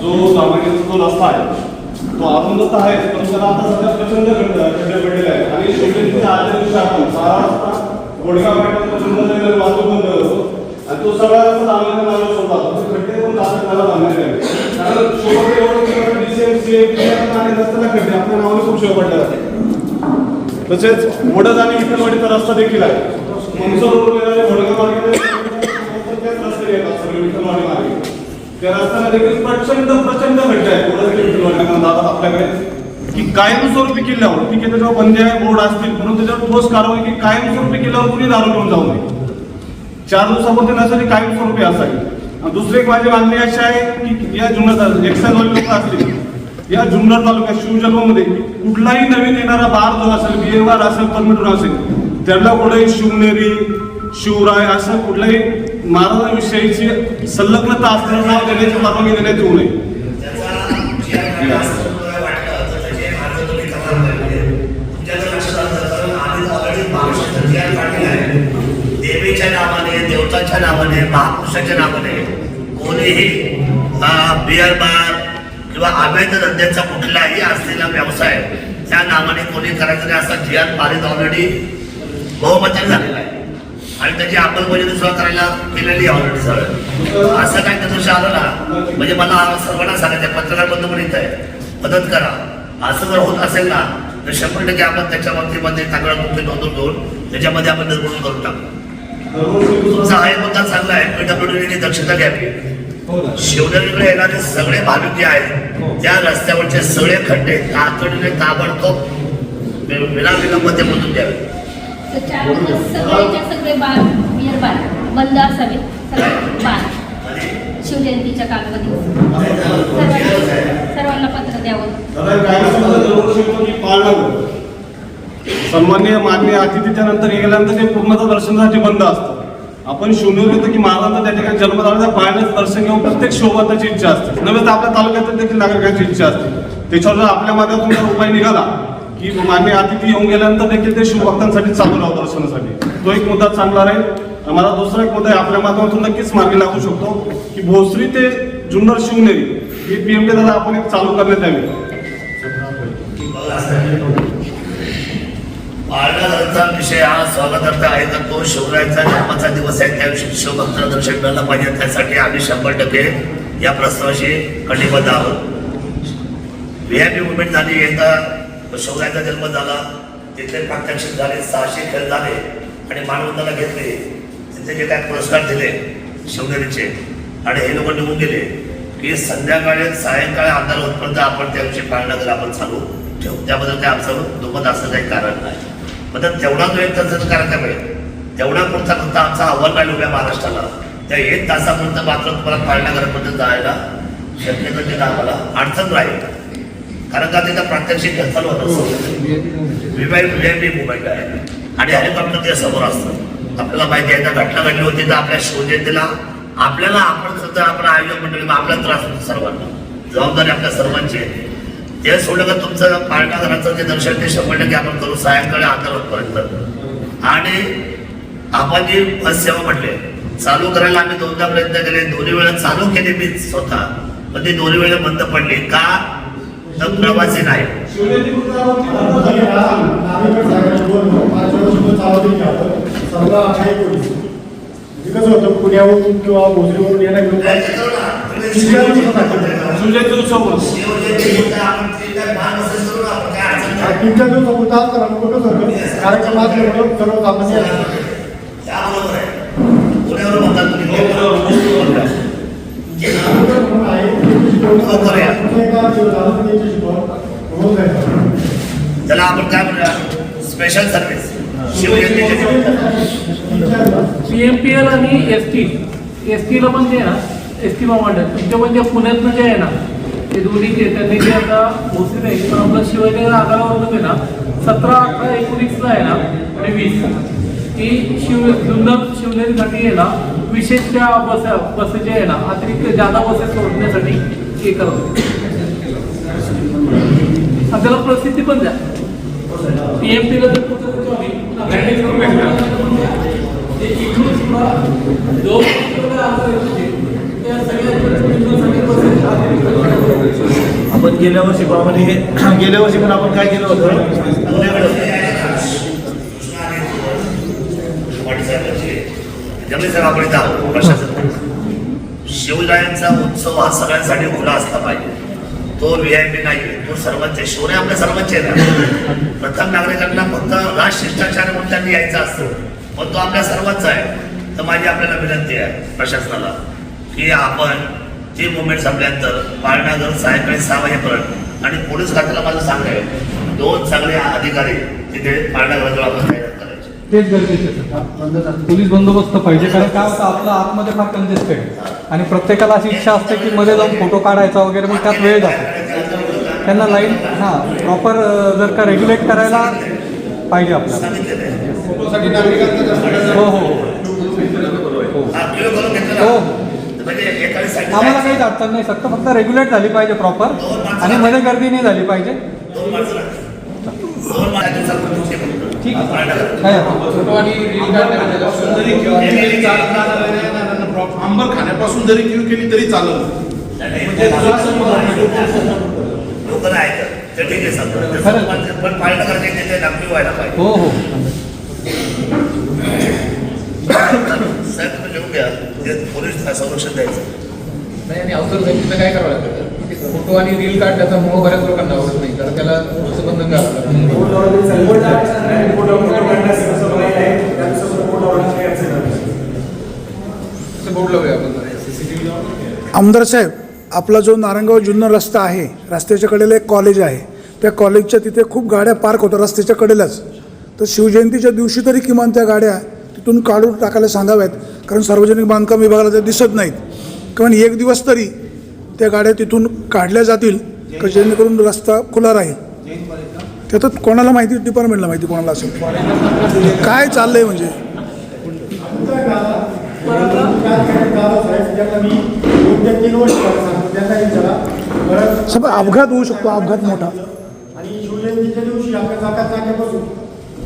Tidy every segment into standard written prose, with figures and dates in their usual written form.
जो सामान्याचा जो रस्ता आहे तो अरुंदच आहे, पण त्याला आता सध्या प्रचंड खड्डे पडलेले आहे. आणि शेवटी आजच्या दिवशी आपण 12 वाजता गोडगाव पेठापासून वाहतूक बंद करतो आणि तो सगळा रस्ता सामान्य नावावर सोडला जातो. खड्डे पण जास्त त्याला बांधलेले आहे, कारण सोबत एवढं आणि रस्त्याला खड्डे आपल्या नावाने खूप शिव पडले जाते. तसेच वडद आणि विठ्ठलवाडीचा रस्ता देखील आहे. मनसर घोडगाव मार्गे रस्ते येतात सगळे विठ्ठलवाडी मार्गे. त्या रस्त्याला देखील प्रचंड खड्डे आहेत. दादा आपल्याकडे की कायमस्वरूपी किल्ल्यावर ठीक आहे, त्याच्यावर बंदी आहे, बोर्ड असतील, म्हणून त्याच्यावर ठोस कारवाई की कायमस्वरूपी किल्ल्यावर कुणी दारू घेऊन जाऊ नये. 4 दिवसामध्ये नसली कायमस्वरूपी असावी. दुसरी एक माझी मागणी अशी आहे की या जुन्नर एक्साईजवाले लोक असतील, या जुन्नर तालुक्यात शिवजन्ममध्ये कुठलाही नवीन येणारा बार जो असेल, बियर बार असेल, परमिट असेल, त्याला कुठेही शिवनेरी शिवराय असं कुठल्याही महाराजांविषयीची संलग्नता असलेलं नाव देण्याची परवानगी देण्यात येऊ नये. देवीच्या नावाने, देवताच्या नावाने, महापुरुषाच्या नावाने कोणीही बियर बार किंवा अवैध धंद्याचा कुठलाही असलेला व्यवसाय त्या नावाने कोणी करायचं नाही असा जी.आर. पारित ऑलरेडी बहुमताने झालेला आहे आणि त्याची अंमलबजावणी सुद्धा करायला केलेली ऑलरेडी सगळं. असं काय त्याचं आलं ना म्हणजे मला सर्वांना सांगायचं, पत्रकार बंधू पण येत आहे, मदत करा. असं जर होत असेल ना तर 100% आपण त्याच्या बाबतीमध्ये तक्रार नोंदवून घेऊन त्याच्यामध्ये आपण निर्मूलन करून टाकू. तुमचा हा एक मुद्दा चांगला आहे, पीडब्ल्यूडीने दक्षता घ्यावी. शिवनेरीकडे येणारे सगळे भाविक जे आहेत त्या रस्त्यावरचे सगळे खड्डे तातडीने ताबडतोब विनाविलंब ते मोजून द्यावे. सगळे बार बियर बार बंद असावे, सगळे बार शिवजयंतीच्या कालावधीत सर्वांना पत्र द्यावं. सन्मान्य मान्य अतिथीच्या नंतर गेल्यानंतर ते पूर्णतः दर्शनासाठी बंद असतं. आपण शिवनेरी होतं की महाराजांचा त्या ठिकाणी जन्म झाला पाहण्याचं दर्शन घेऊन प्रत्येक शोभाताची इच्छा असते, नव्हे तर आपल्या तालुक्यात देखील नागरिकांची इच्छा असते. त्याच्यावर जर आपल्या माध्यमातून जर उपाय निघाला की मान्य अतिथी येऊन गेल्यानंतर देखील ते शिवभक्तांसाठी चालू राहू दर्शनासाठी, तो एक मुद्दा चांगला राहील. मला दुसरा एक मुद्दा आपल्या माध्यमातून नक्कीच मार्गी लागू शकतो की भोसरी ते जुन्नर शिवनेरी ही PMT दादा आपण एक चालू करण्यात यावी. पाळणाघरचा विषय हा स्वागतार्थ आहे, तर तो शिवरायांचा जन्माचा दिवस आहे, त्या दिवशी शिवभक्तांना दर्शन मिळालं पाहिजे. त्यासाठी आम्ही 100% या प्रस्तावाशी कटिबद्ध आहोत. VIP मुवमेंट झाली, एकदा शिवरायांचा जन्म झाला, तिथले प्रात्यक्षिक झाले, 600 खेळ झाले आणि मानवंताला घेतले, तिथे जे काय पुरस्कार दिले शिवनेरीचे आणि हे लोक निघून गेले की संध्याकाळी सायंकाळी अंधार होतपर्यंत आपण त्या दिवशी पाळणाघर आपण चालू ठेवू. त्याबद्दल काही आमचं दुःखद असं काही कारण नाही. म्हणजे तेवढा जो 1 तासाचा कार्यक्रम आहे तेवढा पुढचा फक्त आमचा आव्हान राहिलं उभ्या महाराष्ट्राला. त्या 1 तासापर्यंत मात्र तुम्हाला पाळणाघरापर्यंत जायला शक्यतो तिथं आम्हाला अडचण राहील, कारण का तिथं प्रात्यक्षिक चालू होत असतं. VIP मुवमेंट आहे आणि हेलिकॉप्टर ते समोर असतं. आपल्याला माहिती आहे, त्या घटना घडली होती तर आपल्या शिवजयंतीला आपल्याला आपण सुद्धा आपण आयोजक मंडळी आपला त्रास होतो सर्वांना, जबाबदारी आपल्या सर्वांची आहे. ते सोडलं का तुमचं पाळणाघराचं जे दर्शन ते 100% आपण करू सायंकाळी अंधार होतपर्यंत. आणि आपण जी बस सेवा म्हटले चालू करायला आम्ही 2दा प्रयत्न केले, 2 वेळा चालू केले मी स्वतः, पण ती 2 वेळा बंद पडली का तर प्रवासी नाही. कसं होतं पुण्याहून किंवा भोसरीवरून येणं घेऊन तीनच्या दिवसापूर्वी तास करा कसं होतं कार्यक्रम असल्यामुळे सर्वसामान्य त्याला आपण काय म्हणूया स्पेशल सर्व्हिस PMPL आणि STला पण जे आहे ना, ST महामंडळ तुमच्या पण जे पुण्यातनं जे आहे ना ते दोन्ही त्यांनी जे आता भोसरी नाही पण आपलं शिवाजी आगारावर आहे ना 17, 18, 19 आहे ना आणि 20 ही जुन्नर शिवनेरीसाठी आहे ना विशेष त्या बस जे आहे ना अतिरिक्त जादा बसेस सोडण्यासाठी हे करतो. आपल्याला प्रसिद्धी पण द्या PMPला जर दोन गेल्या वर्षी पण आपण काय केलं होतं, शिवरायांचा उत्सव हा सगळ्यांसाठी खुला असला पाहिजे. तो VIP नाही, तो सर्वांचे. शिवराय आपल्या सर्वांचे आहे ना. प्रथम नागरिकांना फक्त राजशिष्टाचार म्हणून त्यांनी यायचा असतो, पण तो आपल्या सर्वांचा आहे. तर माझी आपल्याला विनंती आहे प्रशासनाला की आपण जी मुवमेंट संपल्यानंतर पाळणाघर सायंकाळी 6 वाजेपर्यंत आणि पोलीस खात्याला माझं सांगणं आहे 2 चांगले अधिकारी तिथे पाळणाघराजवळ आपण तैनात करायचे. तेच गरजेचं आहे. पोलीस बंदोबस्त पाहिजे, कारण काय होतं आपलं आतमध्ये फार कंजेस्टेड आणि प्रत्येकाला अशी इच्छा असते की मध्ये जाऊन फोटो काढायचा वगैरे, मग त्यात वेळ जातो. त्यांना लाईन प्रॉपर जर का रेग्युलेट करायला पाहिजे आपल्याला. फोटोसाठी नागरिकांना हो हो हो आम्हाला काहीच अडचण नाही. फक्त रेग्युलेट झाली पाहिजे प्रॉपर आणि मध्ये गर्दी नाही झाली पाहिजे. ठीक आहे काय आंबर खाण्यापासून जरी क्यू केली तरी चालत. लोक नाही ऐकत, ते ठीक आहे समजा, पण पाळणं करायचे तिथे नक्की व्हायला पाहिजे. हो हो साहेब तुम्ही लिहून घ्या, ते पोलीस संरक्षण द्यायचं नाही. आणि अवसर तिथं काय करावं लागतं, फोटो आणि रील काढण्याचा मोह बऱ्याच लोकांना आवडत नाही, तर त्याला थोडंसं बंधन करावं बोर्ड लावूया आपण. आमदार साहेब, आपला जो नारायणगाव जुन्नर रस्ता आहे, रस्त्याच्या कडेला एक कॉलेज आहे. त्या कॉलेजच्या तिथे खूप गाड्या पार्क होतात रस्त्याच्या कडेलाच. तर शिवजयंतीच्या दिवशी तरी किमान त्या गाड्या तिथून काढून टाकायला सांगाव्यात, कारण सार्वजनिक बांधकाम विभागाला ते दिसत नाहीत. कारण एक दिवस तरी त्या गाड्या तिथून काढल्या जातील का जेणेकरून रस्ता खुला राहील. त्यात कोणाला माहिती, डिपार्टमेंटला माहिती कोणाला असेल काय चाललंय म्हणजे. अपघात होऊ शकतो, अपघात मोठा. आणि शिवजयंतीच्या दिवशी आपल्या चाकात नाक्यापासून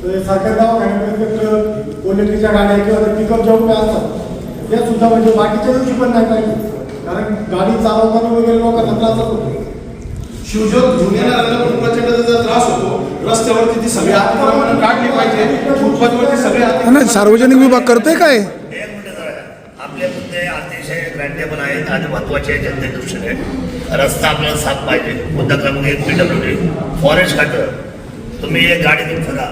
सरकार दवाखान्यापर्यंत पोलिसच्या गाड्या किंवा पिकअप जेवढे काय असतात त्या सुद्धा म्हणजे बाकीच्या दिवशी पण नाही पाहिजे, कारण गाडी चालवताना वगैरे लोकांना त्रास होतो. शिवजोत घेऊन येणाऱ्यांना पण प्रचंड त्रास होतो. रस्त्यावरती ती सगळी अतिक्रमण काढली पाहिजे, फुटपाथवरती सगळे नाही, सार्वजनिक विभाग करते काय. आपले मुद्दे अतिशय ग्रँटेबल आहेत आणि महत्वाचे आहेत जनते दृष्टीने. रस्ता आपल्याला साफ पाहिजे. मुद्दा क्रमांक 1 PWD फॉरेस्ट खातं. तुम्ही एक गाडी घेऊन फिरा,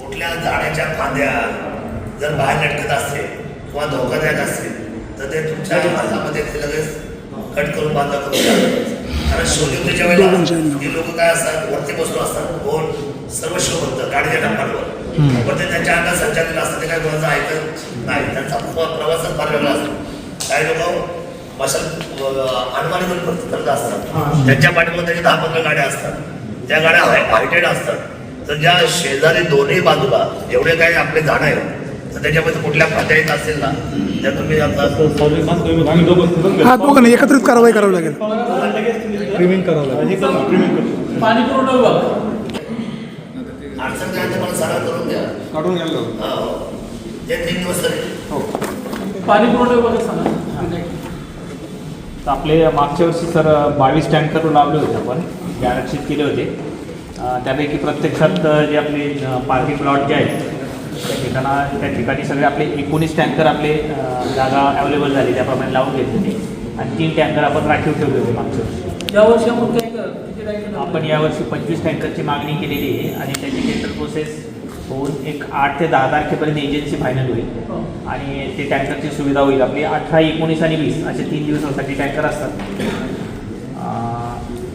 कुठल्या झाडाच्या फांद्या जर बाहेर लटकत असतील किंवा धोकादायक असतील तर ते तुमच्या हातामध्ये लगेच कट करून बांधा करून द्या. कारण शिवजयंतीच्या वेळेला हे लोक काय असतात, वरती बसून असतात, कोण सर्व शिवभक्त गाडीच्या डंपांवर, पण ते त्यांच्या अंगात संचालित असतात. ते काय कोणाचं ऐकत नाही, त्यांचा प्रवासच फार वेगळा असतो. काही लोक मशाल अनुमानित करत असतात, त्यांच्या पाठीमध्ये 10-15 गाड्या असतात. त्या गाड्या हायटेड असतात. तर ज्या शेजारी दोन्ही बाजूला एवढे काही आपले झाडं आहेत, तर त्याच्यामध्ये कुठल्या फाट्या येत असतील ना, त्या तुम्ही आता दोघांना एकत्रित कारवाई करावी लागेल. ट्रिमिंग करावं लागेल. पाणी पुरवठा विभाग अडचण काय मला सराव करून द्या, काढून घ्यायला. ते 3 दिवस तरी पाणी पुरवठा विभाग सांगा. तर आपले मागच्या वर्षी सर 22 टँकर लावले होते, आपण गॅरंटीत केले होते. त्यापैकी प्रत्यक्षात जे आपले पार्किंग प्लॉट जे आहेत त्या ठिकाणी सगळे आपले 19 टँकर आपले जागा अवेलेबल झाली, त्याप्रमाणे लावून घेतले आणि 3 टँकर आपण राखीव ठेवले होते मागच्या वर्षी. यावर्षी आपण काय किती टँकर आपण यावर्षी 25 टँकरची मागणी केलेली आहे आणि त्याची टेंडर प्रोसेस होऊन एक 8 ते 10 तारखेपर्यंत एजन्सी फायनल होईल आणि ते टँकरची सुविधा होईल. आपली 18, 19 आणि 20 असे 3 दिवसासाठी टँकर असतात.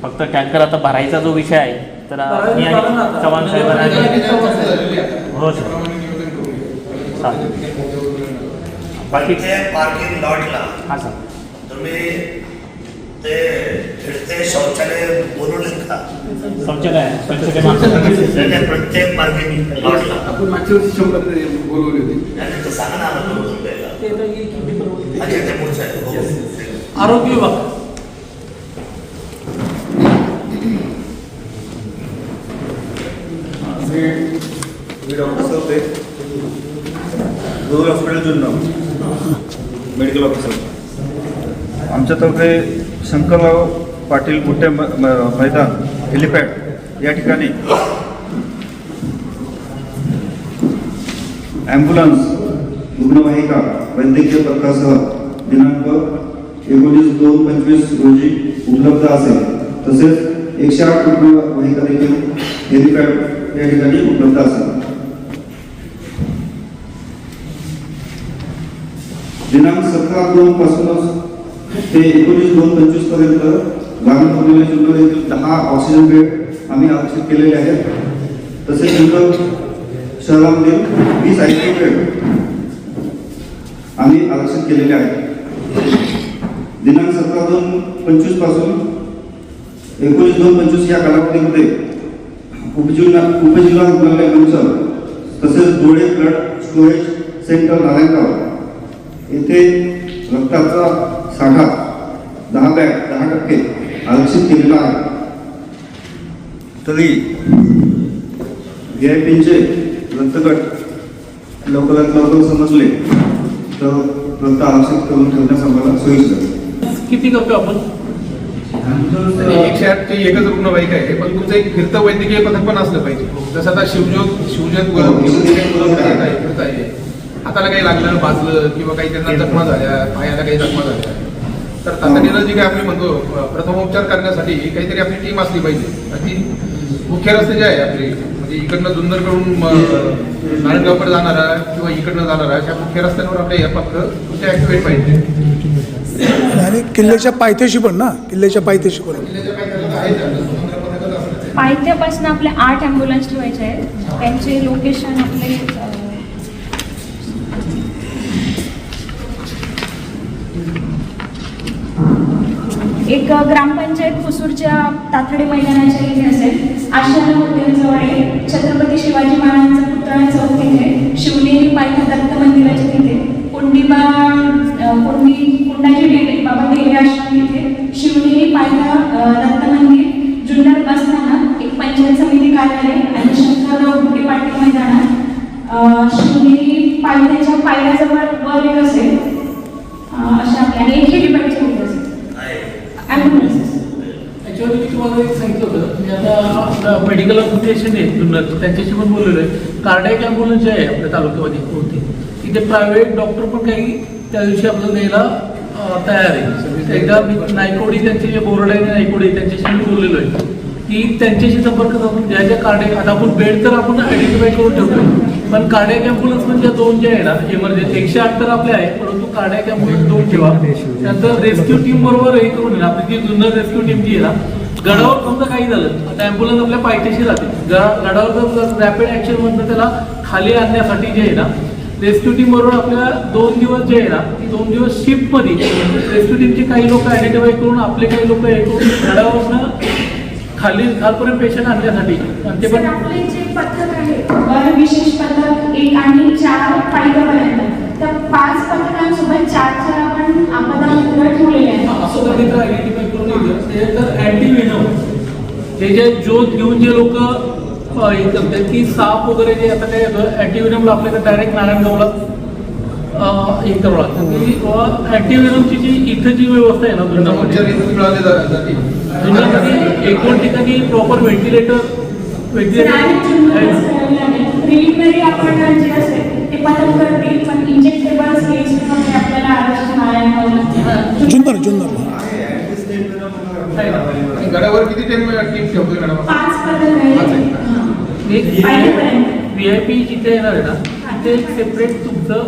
फक्त टँकर आता भरायचा जो विषय आहे तर मी आणि चव्हाण साहेबांना हो सर चालेल. बाकी ते पार्किंग लॉटला हां सर तुम्ही ते फिरते शौचालय बोलवलेत का? शौचालय प्रत्येक पार्किंग लॉटला आपण मागच्या वर्षी बोलवली होती. आणि सांगा ना आम्हाला बोलवून द्यायला. अच्छा ते पुढचं आहे. आरोग्य विभाग मी डॉक्टर साहेब आहे, rural hospital Junnar medical officer. आमच्यातर्फे शंकरराव पाटील मोठे मैदान हेलिपॅड या ठिकाणी ॲम्ब्युलन्स, रुग्णवाहिका, वैद्यकीय पथकासह दिनांक 19/2/25 रोजी उपलब्ध असेल. तसेच 108 रुग्णवाहिका देखील हेलिपॅड या ठिकाणी उपलब्ध असेल. दिनांक 17/2 पासूनच ते 19/2/25 पर्यंत ग्रामीण रुग्णालय जुन्नर येथील 10 ऑक्सिजन बेड आम्ही आरक्षित केलेले आहेत. तसेच जुन्नर शहरामधील 20 ICU बेड आम्ही आरक्षित केलेले आहेत. दिनांक 17/2/25 पासून 19/2/25 या कालावधीमध्ये उपजिल्हा रुग्णालय परिसर तसेच डोळे ब्लड स्टोरेज सेंटर नारायणगाव येथे रक्ताचा साठा 10% आरक्षित केलेला आहे. तरी VIPचे रक्तगट लवकरात लवकर समजले तर रक्त आरक्षित करून ठेवण्यास आम्हाला सोयीस्कर. किती करतो आपण? 108 ची एकच रुग्णवाहिका आहे, पण तुमचं एक फिरतं वैद्यकीय पथक पण असलं पाहिजे. जसं आता शिवजोत फिरत आहे, हाताला काही लागलं, भाजलं किंवा काही त्यांना जखमा झाल्या, पायाला काही जखमा झाल्या, तर तातडीनं जी काही आपली म्हणतो प्रथमोपचार करण्यासाठी काहीतरी आपली टीम असली पाहिजे. ती मुख्य रस्ते जे आहे आपले, म्हणजे इकडनं जुन्नरकडून नारायणगावकडे जाणारा किंवा इकडनं जाणारा अशा मुख्य रस्त्यांवर आपल्या या पथक ते ॲक्टिवेट पाहिजे. आणि किल्ल्याच्या पायथ्याशी पण ना, किल्ल्याच्या पायथ्याशी पण पायथ्यापासून आपले 8 ॲम्ब्युलन्स ठेवायचे आहेत. त्यांचे लोकेशन आपले एक ग्रामपंचायत कुसूरच्या तातडे मैदानाच्या इथे असेल, आशियाना हॉटेलजवळ आहे, छत्रपती शिवाजी महाराजांचा पुतळा चौक तिथे, शिवनेरी पायथा दत्त मंदिराच्या तिथे, कुंडाची डेरे बाबा डेरे आश्रम तिथे, शिवनेरी पायथा दत्त मंदिर, जुन्नर बस स्थानक, एक पंचायत समिती कार्यालय आणि शंकरराव गुटे पाटील मैदानात शिवनेरी पायथ्याच्या पायऱ्याजवळ वर एक असेल. अशा आपल्या आणि एक हेलिपॅडच्या तिथे असेल. ॲक्च्युअली मी तुम्हाला एक सांगितलं होतं, मी आता मेडिकल असोसिएशन आहे जुन्नर, त्यांच्याशी पण बोललेलो आहे. कार्डियक ॲम्ब्युलन्स जे आहे आपल्या तालुक्यामध्ये होती, तिथे प्रायव्हेट डॉक्टर पण काही त्या दिवशी आपल्याला द्यायला तयार आहे. एकदा मी नायकोडी, त्यांचे जे बोर्ड आहे नायकोडी, त्यांच्याशी मी बोललेलो आहे की त्यांच्याशी संपर्क साधून ज्या ज्या कार्डियक, आता आपण बेड तर आपण आयडेंटिफाय करून ठेवतोय, पण कार्डियक ॲम्ब्युलन्स म्हणजे 2 जे आहे ना इमर्जन्सी, 108 तर आपले आहे, परंतु कार्डियक ॲम्ब्युलन्स 2 ठेवा. त्यानंतर रेस्क्यू टीम बरोबर हे करून आपली जी जुन्नर रेस्क्यू टीम जी आहे ना, गडावर समजा काही झालं, आता ॲम्ब्युलन्स आपल्या पायथ्याशी राहते, गडावर जर रॅपिड ॲक्शन म्हणतं त्याला खाली आणण्यासाठी जे आहे ना, रेस्क्यू टीम बरोबर आपल्याला 2 दिवस जे आहे ना, ती 2 दिवस शिफ्टमध्ये रेस्क्यू टीमचे काही लोक आयडेंटिफाय करून आपले काही लोक हे करून गडावरनं खालपर्यंत पेशंट आणण्यासाठी. आणि ते पण आपले जे पथक आहे विशेष पथक 1 आणि 4 पायथ्यापर्यंत, तर 5 पथकांसोबत 4 आपण आपदा मित्र ठेवलेले आहेत. असं मित्र आयडेंटिफाय करून त्याच्यानंतर अँटीव्हेनम, हे जे ज्योत घेऊन जे लोक हे करतात की साप वगैरे जे आता काय येतं, अँटीव्हेनमला आपल्याकडे डायरेक्ट नारायणगावला हे करावं लागतं. अँटीव्हेनमची जी इथं जी व्यवस्था आहे ना जुन्नरमध्ये 1-2 ठिकाणी प्रॉपर व्हेंटिलेटर प्रिलिमिनरी आपण जे असेल ते पथक करतील, पण इंजेक्टेबल्स आपल्याला गडावर किती टीम ठेवतोय गडावर? 5 पथक आहेत. VIP जिथे येणार आहे ना, तिथे एक सेपरेट तुमचं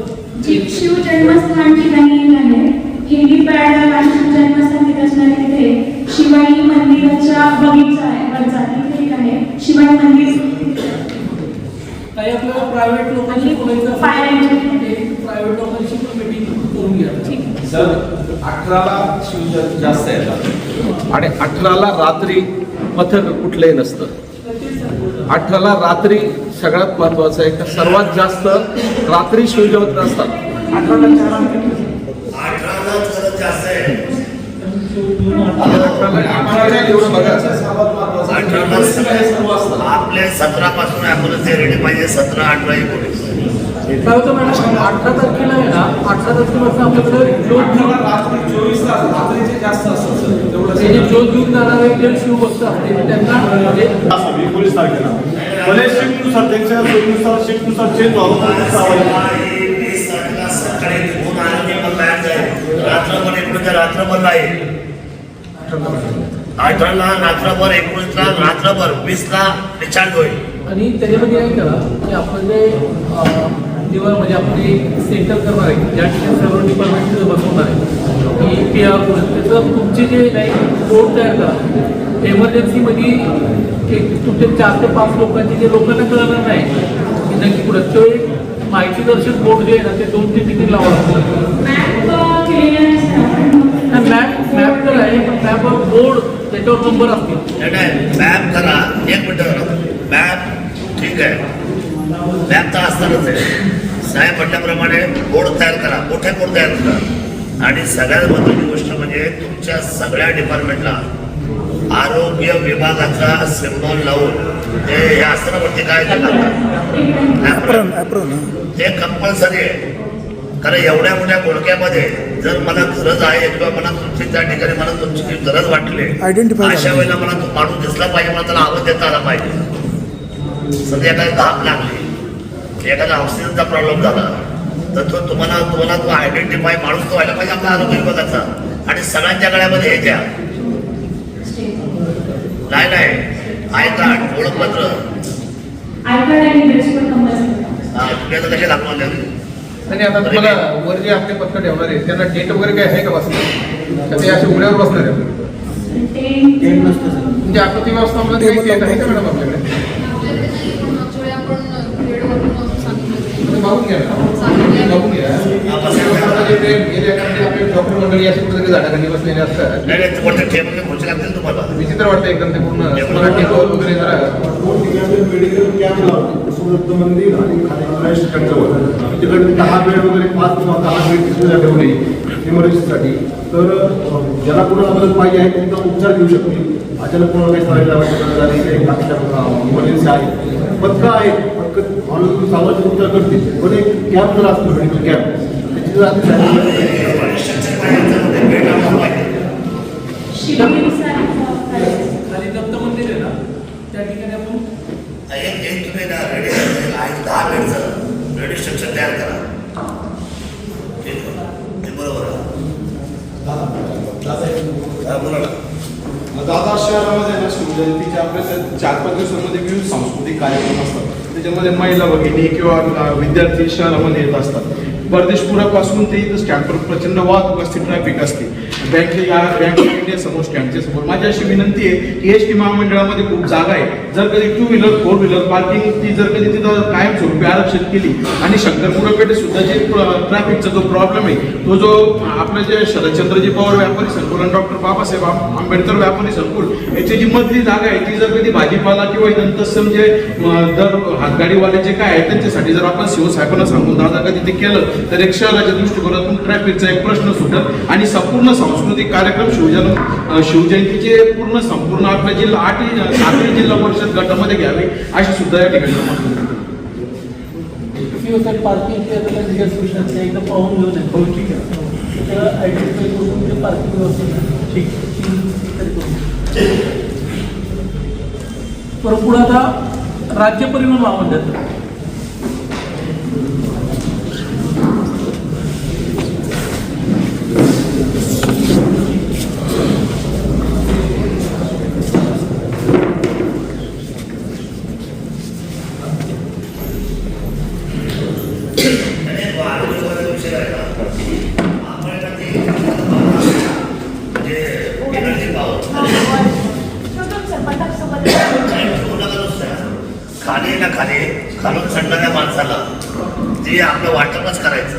शिव जन्मस्थान ठिकाणी आहे, हेलिपॅड राष्ट्रीय जन्मस्थान तिथे असणार तिथे, शिवाई मंदिराच्या बगीचा आहे वरचा तिथे एक आहे, शिवाई मंदिर. काही आपल्याला प्रायव्हेट लोकांशी बोलायचं, प्रायव्हेट लोकांशी पण मीटिंग करून घ्या. सर 18ला शिवजन जास्त येतात आणि 18ला रात्री पथक कुठलंही नसतं. 18ला रात्री सगळ्यात महत्वाचं आहे का सर्वात जास्त रात्री शिवजवत नसतात. 18ला जास्त आहे. 18ला आपले 17 पासून ॲम्ब्युलन्स रेडी पाहिजे, 17, 18 19. काय होतं मॅडम, 18 तारखेला आहे ना, 18 तारखेपासून आपल्याकडे 24 तास रात्रीचे जास्त असतात सर, तेवढं ते जे ज्योत घेऊन जाणारे जे शिवभक्त असतील त्यांना म्हणजे असं 19 तारखेला भले शिफ्टनुसार त्यांच्या सोयीनुसार शिफ्टनुसार चेंज व्हावं. 20 तारखेला सकाळी निघून आरोग्य पण तयार जाईल. रात्रभर एकूणच्या रात्रभर नाही, 18ला रात्रभर, 19ला रात्रभर, 20ला डिस्चार्ज होईल. आणि त्याच्यामध्ये काय करा की आपण जे निवड म्हणजे आपली सेंटर करणार आहे ज्या ठिकाणी सर्व डिपार्टमेंट बसवणार आहे की पी आर त्याचं तुमचे जे नाही कोड तयार करा. एमर्जन्सीमध्ये एक तुमचे 4 ते 5 लोकांचे जे लोकांना कळणार नाही की नक्की कुठं तो एक माहितीदर्शक बोर्ड जे आहे ना ते 2 ते 3 लावा लागतात. मॅप तर आहे पण मॅपवर बोर्ड त्याच्यावर नंबर असतील. मॅप करा, 1 मिनिट मॅप ठीक आहे, मॅप तर असतानाच आहे. साहेब म्हटल्याप्रमाणे बोर्ड तयार करा, मोठे बोर्ड तयार करा. आणि सगळ्यात महत्त्वाची गोष्ट म्हणजे तुमच्या सगळ्या डिपार्टमेंटला आरोग्य विभागाचा सिम्बॉल लावून ते हे असतानावरती काय ते कंपल्सरी आहे. कारण एवढ्या मोठ्या घोडक्यामध्ये जर मला गरज आहे किंवा मला तुमची त्या ठिकाणी मला तुमची गरज वाटली अशा वेळेला मला तो माणूस दिसला पाहिजे, मला त्याला आवाज देता आला पाहिजे. सध्या एखादी धाप लागली, एखादा ऑक्सिजनचा प्रॉब्लेम झाला तर तो तुम्हाला तो आयडेंटिफाय माणूस तो व्हायला पाहिजे आपल्या आरोग्य विभागाचा. आणि सगळ्यांच्या गळ्यामध्ये हे द्या, नाही आय कार्ड, ओळखपत्र तुम्ही आता कसे दाखवले. आणि आता तुम्हाला वर जे आपले पत्र ठेवणार आहे त्यांना डेट वगैरे काय आहे का बसणार, ते असे उघड्यावर बसणार आहे म्हणजे आपत्ती व्यवस्थापनात काही डेट आहे का मॅडम आपल्याकडे? बघून घ्या बघून घ्या. डॉक्टर मंडळी असे कुठेतरी झाडाखाली बसलेले असतात, विचित्र वाटतं एकदम ते पूर्ण टेबल वगैरे जरा मेडिकल कॅम्प लावतो दत्त मंदिर आणि तिकडे 10 बेड वगैरे 5 किंवा 10 बेड सुविधा ठेवली इमर्जन्सीसाठी. तर ज्याला कोणाला मदत पाहिजे आहे त्यांचा उपचार घेऊ शकतो. अचानक कोणाला काही सवय लावायची काही बाकीच्या इमर्जन्सी आहे, पथकं आहेत, पथकं ऑनलाईन सामाजिक उपचार करतील. पण एक कॅम्प जर असतो मेडिकल कॅम्प त्याची जर आधी खाली दत्त मंदिर आहे ना त्या ठिकाणी आपण तुम्ही ना रेडी 10 बेडचं रेडी स्ट्रक्चर तयार करा. ते बरोबर बोला ना. दादर शहरामध्ये ना शिवजयंतीच्या आपल्या 4-5 दिवसांमध्ये विविध सांस्कृतिक कार्यक्रम असतात. त्याच्यामध्ये महिला भगिनी किंवा विद्यार्थी शहरामध्ये येत असतात. परदेशपुरापासून ते इथं स्टँडवर प्रचंड वाहतूक असते, ट्रॅफिक असते. बँक ऑफ इंडिया समोर स्टँडच्या समोर माझी अशी विनंती आहे की एस टी महामंडळामध्ये खूप जागा आहे. जर कधी 2 व्हीलर 4 व्हीलर पार्किंग ती जर कधी तिथं कायमस्वरूपी आरक्षित केली आणि शंकरपुरा पेठेत सुद्धा जे ट्रॅफिकचा जो प्रॉब्लेम आहे तो जो आपलं जे शरदचंद्रजी पवार व्यापारी संकुल आणि डॉक्टर बाबासाहेब आंबेडकर व्यापारी संकुल याची जी मधली जागा आहे ती जर कधी भाजीपाला किंवा तत्सम जे दर हातगाडीवाले जे काय आहे त्यांच्यासाठी जर आपण शिवसाहेबांना सांगून दादा कधी ते केलं तर एक शहराच्या दृष्टिकोनातून ट्रॅफिकचा एक प्रश्न सुटत आणि संपूर्ण सांस्कृतिक कार्यक्रम शिवजयंतीचे संपूर्ण आपल्या जिल्हा 8 जिल्हा परिषद गटामध्ये घ्यावे अशी सुद्धा या ठिकाणी पार्किंग एकदा पाहून घेऊन ठीक आहे आयडेंटिफाय करून पार्किंग व्यवस्था ठीक. परत पुढे आता राज्य परिवहन महामंडळ खालून चढणाऱ्या माणसाला ते आपलं वाटपच करायचं,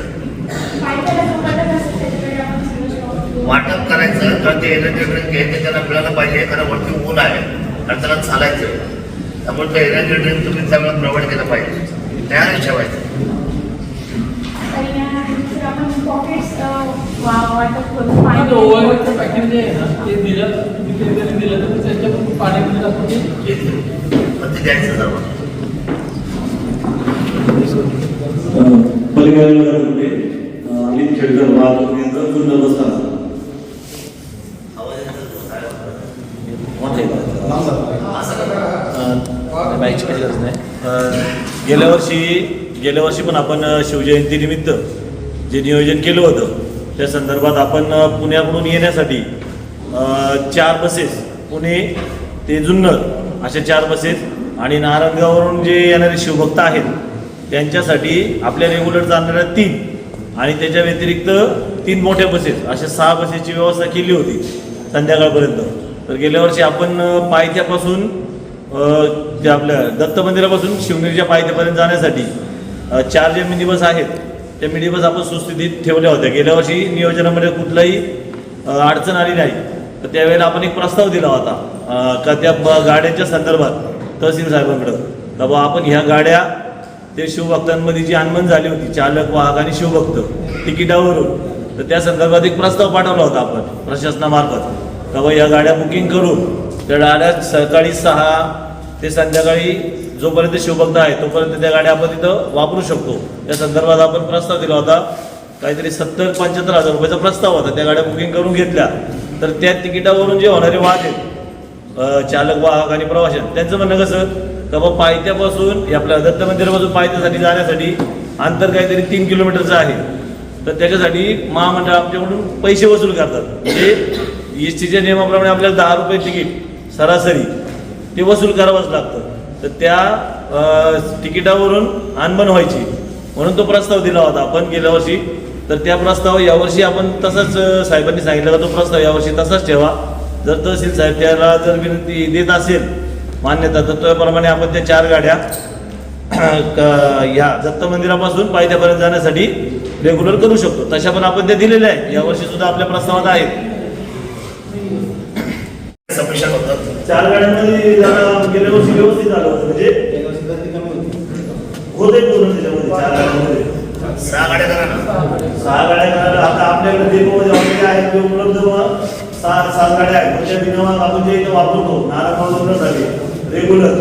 वाटप करायचं. कारण ते एनर्जी ड्रिंक घ्यायचं त्याला मिळालं पाहिजे, कारण वरती ऊन आहे आणि त्याला चालायचं. त्यामुळे ते एनर्जी ड्रिंक तुम्ही त्यावेळेला प्रोव्हाइड केलं पाहिजे, तयार ठेवायचं. पॅकेज जे आहे ना ते दिलं दिलं तर त्याच्याकडून पाण्यामध्ये आपण ते द्यायचं सर्व. परिवहन अमित खेडकर वाहतूक केंद्र जुन्नर बसताना बाईकची काही गरज नाही. गेल्या वर्षी पण आपण शिवजयंतीनिमित्त जे नियोजन केलं होतं त्या संदर्भात आपण पुण्याकडून येण्यासाठी 4 बसेस, पुणे ते जुन्नर अशा 4 बसेस आणि नारायणगाववरून जे येणारे शिवभक्त आहेत त्यांच्यासाठी आपल्या रेग्युलर चालणाऱ्या 3 आणि त्याच्या व्यतिरिक्त 3 मोठ्या बसेस अशा 6 बसेसची व्यवस्था केली होती संध्याकाळपर्यंत. तर गेल्या वर्षी आपण पायथ्यापासून ते आपल्या दत्त मंदिरापासून शिवनेरीच्या पायथ्यापर्यंत जाण्यासाठी 4 जे मिनी बस आहेत त्या मिनी बस आपण सुस्थितीत ठेवल्या होत्या. गेल्या वर्षी नियोजनामध्ये कुठलाही अडचण आली नाही. तर त्यावेळेला आपण एक प्रस्ताव दिला होता का त्या गाड्यांच्या संदर्भात तहसील साहेबांकडं का बा आपण ह्या गाड्या ते शिवभक्तांमध्ये जी अनबन झाली होती चालक वाहक आणि शिवभक्त तिकिटावरून, तर त्या संदर्भात एक प्रस्ताव पाठवला होता आपण प्रशासनामार्फत का बा या गाड्या बुकिंग करून त्या गाड्या सकाळी 6 ते संध्याकाळी जोपर्यंत शिवभक्त आहे तोपर्यंत त्या गाड्या आपण तिथं वापरू शकतो. त्या संदर्भात आपण प्रस्ताव दिला होता. काहीतरी 70-75 हजार रुपयाचा प्रस्ताव होता. त्या गाड्या बुकिंग करून घेतल्या तर त्या तिकिटावरून जे होणारे वाद आहेत चालक वाहक आणि प्रवासी त्यांचं म्हणणं कसं का बा पायथ्यापासून आपल्या दत्त मंदिरापासून पायथ्यासाठी जाण्यासाठी अंतर काहीतरी 3 किलोमीटरचं आहे. तर त्याच्यासाठी महामंडळ आमच्याकडून पैसे वसूल करतात. म्हणजे एसटीच्या नियमाप्रमाणे आपल्याला 10 रुपये तिकीट सरासरी ते वसूल करावंच लागतं. तर त्या तिकिटावरून अनबन व्हायची म्हणून तो प्रस्ताव दिला होता आपण गेल्या वर्षी. तर त्या प्रस्ताव यावर्षी आपण तसंच साहेबांनी सांगितलं का तो प्रस्ताव यावर्षी तसाच ठेवा. जर तहसील साहेब त्याला जर विनंती देत असेल मान्यता तर त्याप्रमाणे आपण त्या 4 गाड्या ह्या दत्त मंदिरापासून पायथ्यापर्यंत जाण्यासाठी रेग्युलर करू शकतो. तशा पण आपण त्या दिलेल्या आहेत. यावर्षी सुद्धा आपल्या प्रस्तावात आहेत. सफिशियंट होतं. 4 गाड्यांमध्ये जाणं गेल्या वर्षी व्यवस्थित झालं होतं. म्हणजे होते पूर्ण त्याच्यामध्ये 4 गाड्यांमध्ये 6 गाड्या करा ना. 6 गाड्या करायला आता आपल्याकडे डेपोमध्ये ऑलरेडी आहेत ते उपलब्ध 7 गाड्या आहेत. पण त्या बिनावर आपण जे इथं वापरतो नारायणगावसाठी रेग्युलर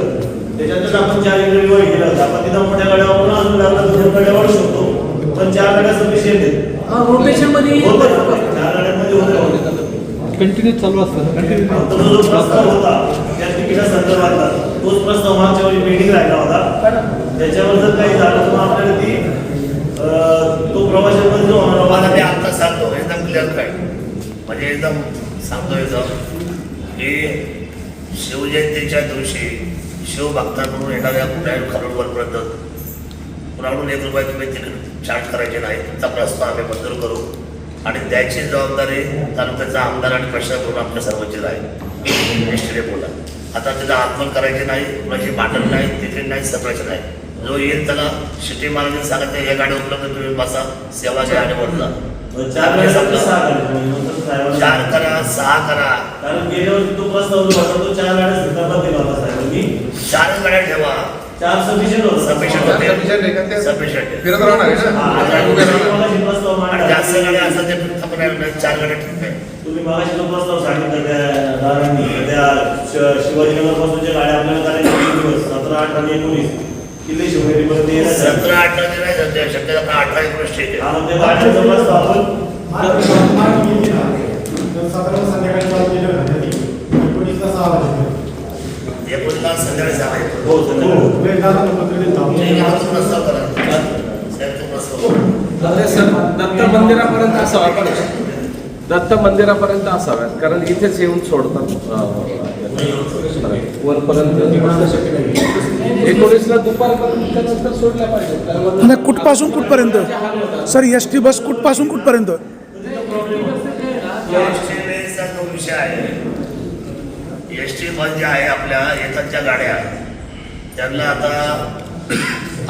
त्याच्यातच आपण 4 रविवारी गेलं होतं. आपण तिथं मोठ्या गाड्या वापरून अजून लागला 2 गाड्या वाढू शकतो. पण 4 गाड्या सफिशियंट आहेत. रोटेशनमध्ये 4 गाड्यांमध्ये होतं कंटिन्यू चालू असतं. जो प्रस्ताव होता त्या तिकिटा संदर्भातला तोच प्रस्ताव मागच्या वेळी मीटिंग राहिला होता. त्याच्यावर जर काही झालं तर आपल्याला ती तो प्रवाशांमध्ये जो होणार मला मी आता सांगतो एकदम क्लिअर काय म्हणजे एकदम सांगतो एकदम की शिवजयंतीच्या दिवशी शिवभक्तांकडून येणाऱ्या कुठल्याही खरोडवरपर्यंत कुणाकडून 1 रुपये तुम्ही तिकीट चार्ज करायचे नाही. तुमचा प्रस्ताव आम्ही मंजूर करू आणि त्याची जबाबदारी तालुक्याचा आमदार आणि प्रशासन करून आपल्या सर्वांची राहील. एस टी डेपोला आता त्याचं आत्मन करायचे नाही, कुणाची भांडण नाही, तिकीट नाही, सगळ्याचं नाही. जो येईल त्याला शिटी मार्गाने सांगते हे गाडी उपलब्ध तुम्ही बसा सेवा घ्या आणि वर जा. 4 गाड्या 4 करा 6 करा. कारण गेल्या वर्षी तो प्रस्ताव जो होता तो 4 गाड्या संदर्भात दिला होता साहेबांनी. 4 गाड्या ठेवा. 4 सफिशियंट होतं. सफिशियंट फिरत राहणार आहे ना. आणि जास्त गाड्या असतात ते आपण 4 गाड्या ठीक आहे. तुम्ही मागाशी जो प्रस्ताव सांगितलं त्या दारांनी त्या शिवाजीनगरपासूनच्या गाड्या आपल्याला करायच्या 3 दिवस 17, 18 आणि 19 किल्ले शिवनेरीपर्यंत येण्यासाठी 17, 18 नाही सध्या शक्यता 18, 19 ठीक आहे. आणि त्या गाड्यांचा प्रस्ताव आपण संध्याकाळी चालू केलं होतं. 19ला 6 वाजता. 19ला संध्याकाळी 6 आहे. हो संध्याकाळी वेळ झाला तर पत्र देतो. प्रस्ताव करा साहेब तो प्रस्ताव ते सर दत्त मंदिरापर्यंत असावा. दत्त मंदिरापर्यंत असाव्यात कारण इथेच येऊन सोडतात वरपर्यंत. 19ला दुपारपर्यंत त्यानंतर सोडल्या पाहिजे. आणि कुठपासून कुठपर्यंत सर एस टी बस कुठपासून कुठपर्यंत? एसटीचा जो विषय आहे एस टी बस जे आहे आपल्या येताच्या गाड्या त्यांना आता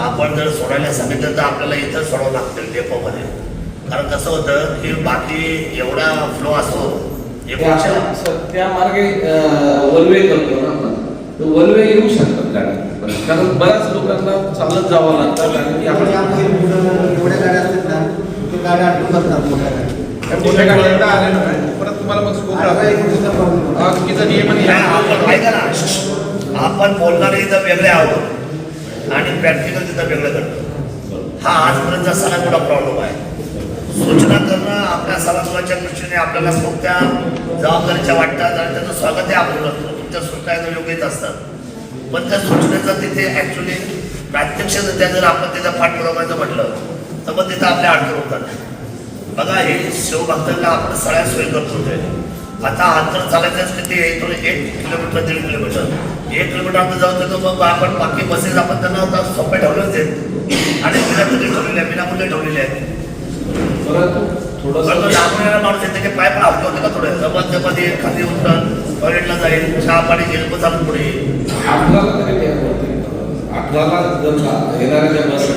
आपण जर सोडायला सांगितलं तर आपल्याला इथं सोडावं लागतं डेपोमध्ये. कारण कसं होतं की बाकी एवढा फ्लो असतो त्या मार्गे वनवे करतो ना आपण. तर वनवे येऊ शकतात गाड्या कारण बऱ्याच लोकांना चालत जावं लागतं. कारण की आपण एवढ्या गाड्या असतात ना ते गाड्या अडकून जातात मोठ्या गाड्या. मोठ्या गाड्या एकदा आल्या ना परत तुम्हाला मग स्कोप राहतो. चुकीचा नियम ऐका ना आपण बोलणारे इथं वेगळे आहोत आणि प्रॅक्टिकल तिथं वेगळं करतो. हा आजपर्यंतचा सगळ्यात मोठा प्रॉब्लेम आहे. सूचना करणं आपल्या सभागृहाच्या दृष्टीने आपल्याला खूप त्या जबाबदारीच्या वाटतात आणि त्याचं स्वागतही आपण करतो. तुमच्या सूचना एकदम योग्यच असतात, पण त्या सूचनेचा तिथे ऍक्च्युली प्रात्यक्षिकरित्या जर आपण तिथं पाठपुरावा म्हटलं तर मग तिथं आपल्या अडचण होतात. बघा, हे शिवभक्तांना आपण सगळ्या सोयी करतो ते. आता अंतर चालायचं किती आहे, 1 किलोमीटर 1.5 किलोमीटर, 1 किलोमीटर अंतर जाऊन देतो. मग आपण बाकी बसेस आपण त्यांना आता सोपे ठेवलेच आहेत आणि विनामूल्य ठेवलेले आहे, विनामूल्य ठेवलेले आहेत. लहान माणूस आहे त्याचे पाय पण आपले होते का थोडे जबरदस्ती खाली उठतात, टॉयलेटला जाईल, चहा पाणी घेईल, मग चालून पुढे येईल. 18ला जर येणाऱ्या ज्या बस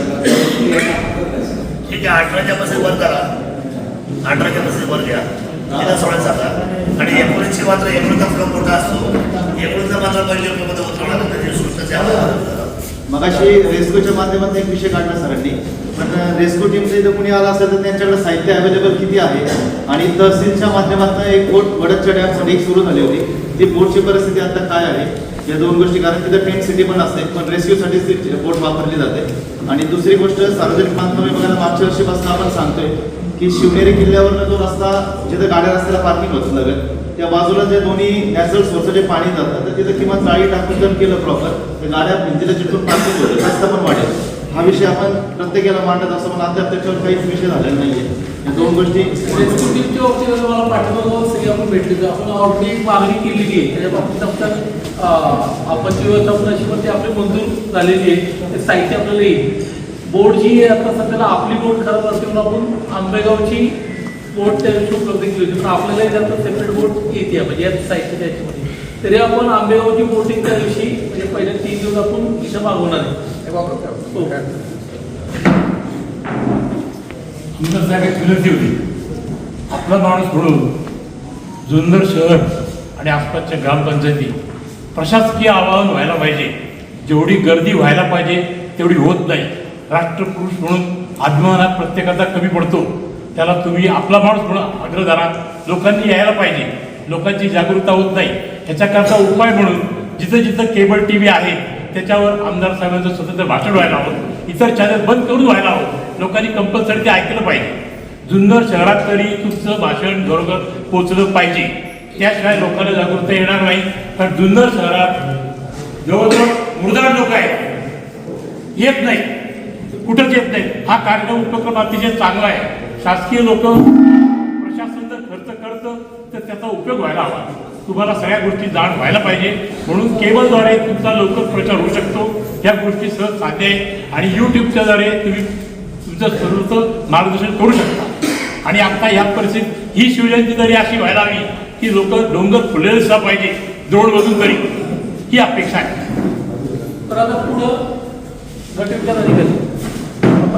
ठीक आहे, 18च्या बसेस बंद करा, 18च्या बसेस बंद घ्या, तिला सोडायला सांगा. आणि 19ची मात्र 19चा फरक मोठा असतो, 19चा मात्र पहिल्या मध्ये उतरवणार त्याची सूचना. मगाशी रेस्कोच्या माध्यमातून एक विषय काढला सरांनी, पण रेस्को टीमचं इथं कुणी आला असेल तर त्यांच्याकडे साहित्य अवेलेबल किती आहे. आणि तहसीलच्या माध्यमातून एक बोट वडदच्या डॅमसाठी एक सुरू झाली होती, ती बोटची परिस्थिती आता काय आहे या 2 गोष्टी. कारण तिथं टेंट सिटी पण असते, पण रेस्क्यूसाठी बोट वापरली जाते. आणि दुसरी गोष्ट, सार्वजनिक बांधकामे बघायला मागच्या वर्षीपासून आपण सांगतोय की शिवनेरी किल्ल्यावरनं जो रस्ता, जिथं गाड्या रस्त्याला पार्किंग होतं लगत, त्या बाजूला जे दोन्ही नॅचरल सोर्सचं जे पाणी जातं तर तिथं किंवा जाळी टाकून जर केलं प्रॉपर, तर गाड्या भिंतीला चिटून पार्किंग होतं, रस्ता पण वाढेल. हा विषय आपण प्रत्येकाला मांडत असं, पण अद्याप त्याच्यावर काहीच विषय झालेला नाहीये. या 2 गोष्टी रेस्क्यूटीमच्या बाबतीत मला पाठिंबा सगळी आपण भेटली तर आपण ऑलरेडी मागणी केलेली आहे. त्याच्या बाबतीत आपण आपत्ती व्यवस्थापनाची पण ती आपली मंजूर झालेली आहे, ते साहित्य आपल्याला येईल. बोर्ड जी आहे आता सध्याला आपली बोर्ड खराब असते म्हणून आपण आंबेगावची बोर्ड त्या दिवशी उपलब्ध केली होती, पण आपल्याला त्याचं सेपरेट बोर्ड येते म्हणजे यात साहित्य त्याच्यामध्ये. तरी आपण आंबेगावची बोटिंग त्या दिवशी म्हणजे पहिले 3 दिवस आपण इथं मागवणार आहे. सुंदर जागेत विनंती होती, आपला माणूस म्हणून जुन्नर शहर आणि आसपासच्या ग्रामपंचायती प्रशासकीय आवाहन व्हायला पाहिजे. जेवढी गर्दी व्हायला पाहिजे तेवढी होत नाही. राष्ट्रपुरुष म्हणून अभिमानात प्रत्येकाचा कमी पडतो, त्याला तुम्ही आपला माणूस म्हणून आग्रह धरा. लोकांनी यायला पाहिजे, लोकांची जागरूकता होत नाही. ह्याच्याकरता उपाय म्हणून जिथं जिथं केबल TV आहे त्याच्यावर आमदार साहेबांचं स्वतंत्र भाषण व्हायला हवं, इतर चॅनल बंद करून व्हायला हवं. लोकांनी कंपल्सरी ते ऐकलं पाहिजे. जुन्नर शहरात तरी तुमचं भाषण घरोघर पोचलं पाहिजे, त्याशिवाय लोकांना जागरूकता येणार नाही. कारण जुन्नर शहरात जवळजवळ मुर्दार लोक आहेत, येत नाही, कुठंच येत नाही. हा कार्यक्रम उपक्रम अतिशय चांगला आहे. शासकीय लोक, प्रशासन जर खर्च करतं तर त्याचा उपयोग व्हायला हवा. तुम्हाला सगळ्या गोष्टी जाण व्हायला पाहिजे, म्हणून केबलद्वारे तुमचा लवकर प्रचार होऊ शकतो. या गोष्टी सहज साध्य आहे आणि YouTubeच्या द्वारे तुम्ही तुमचं सर्वच मार्गदर्शन करू शकता. आणि आता या परिस्थितीत ही शिवजयंती तरी अशी व्हायला हवी की लोक डोंगर फुललेले सुद्धा पाहिजे, द्रोणमधून तरी, ही अपेक्षा आहे. तर आता पुढं गटविकास अधिकारी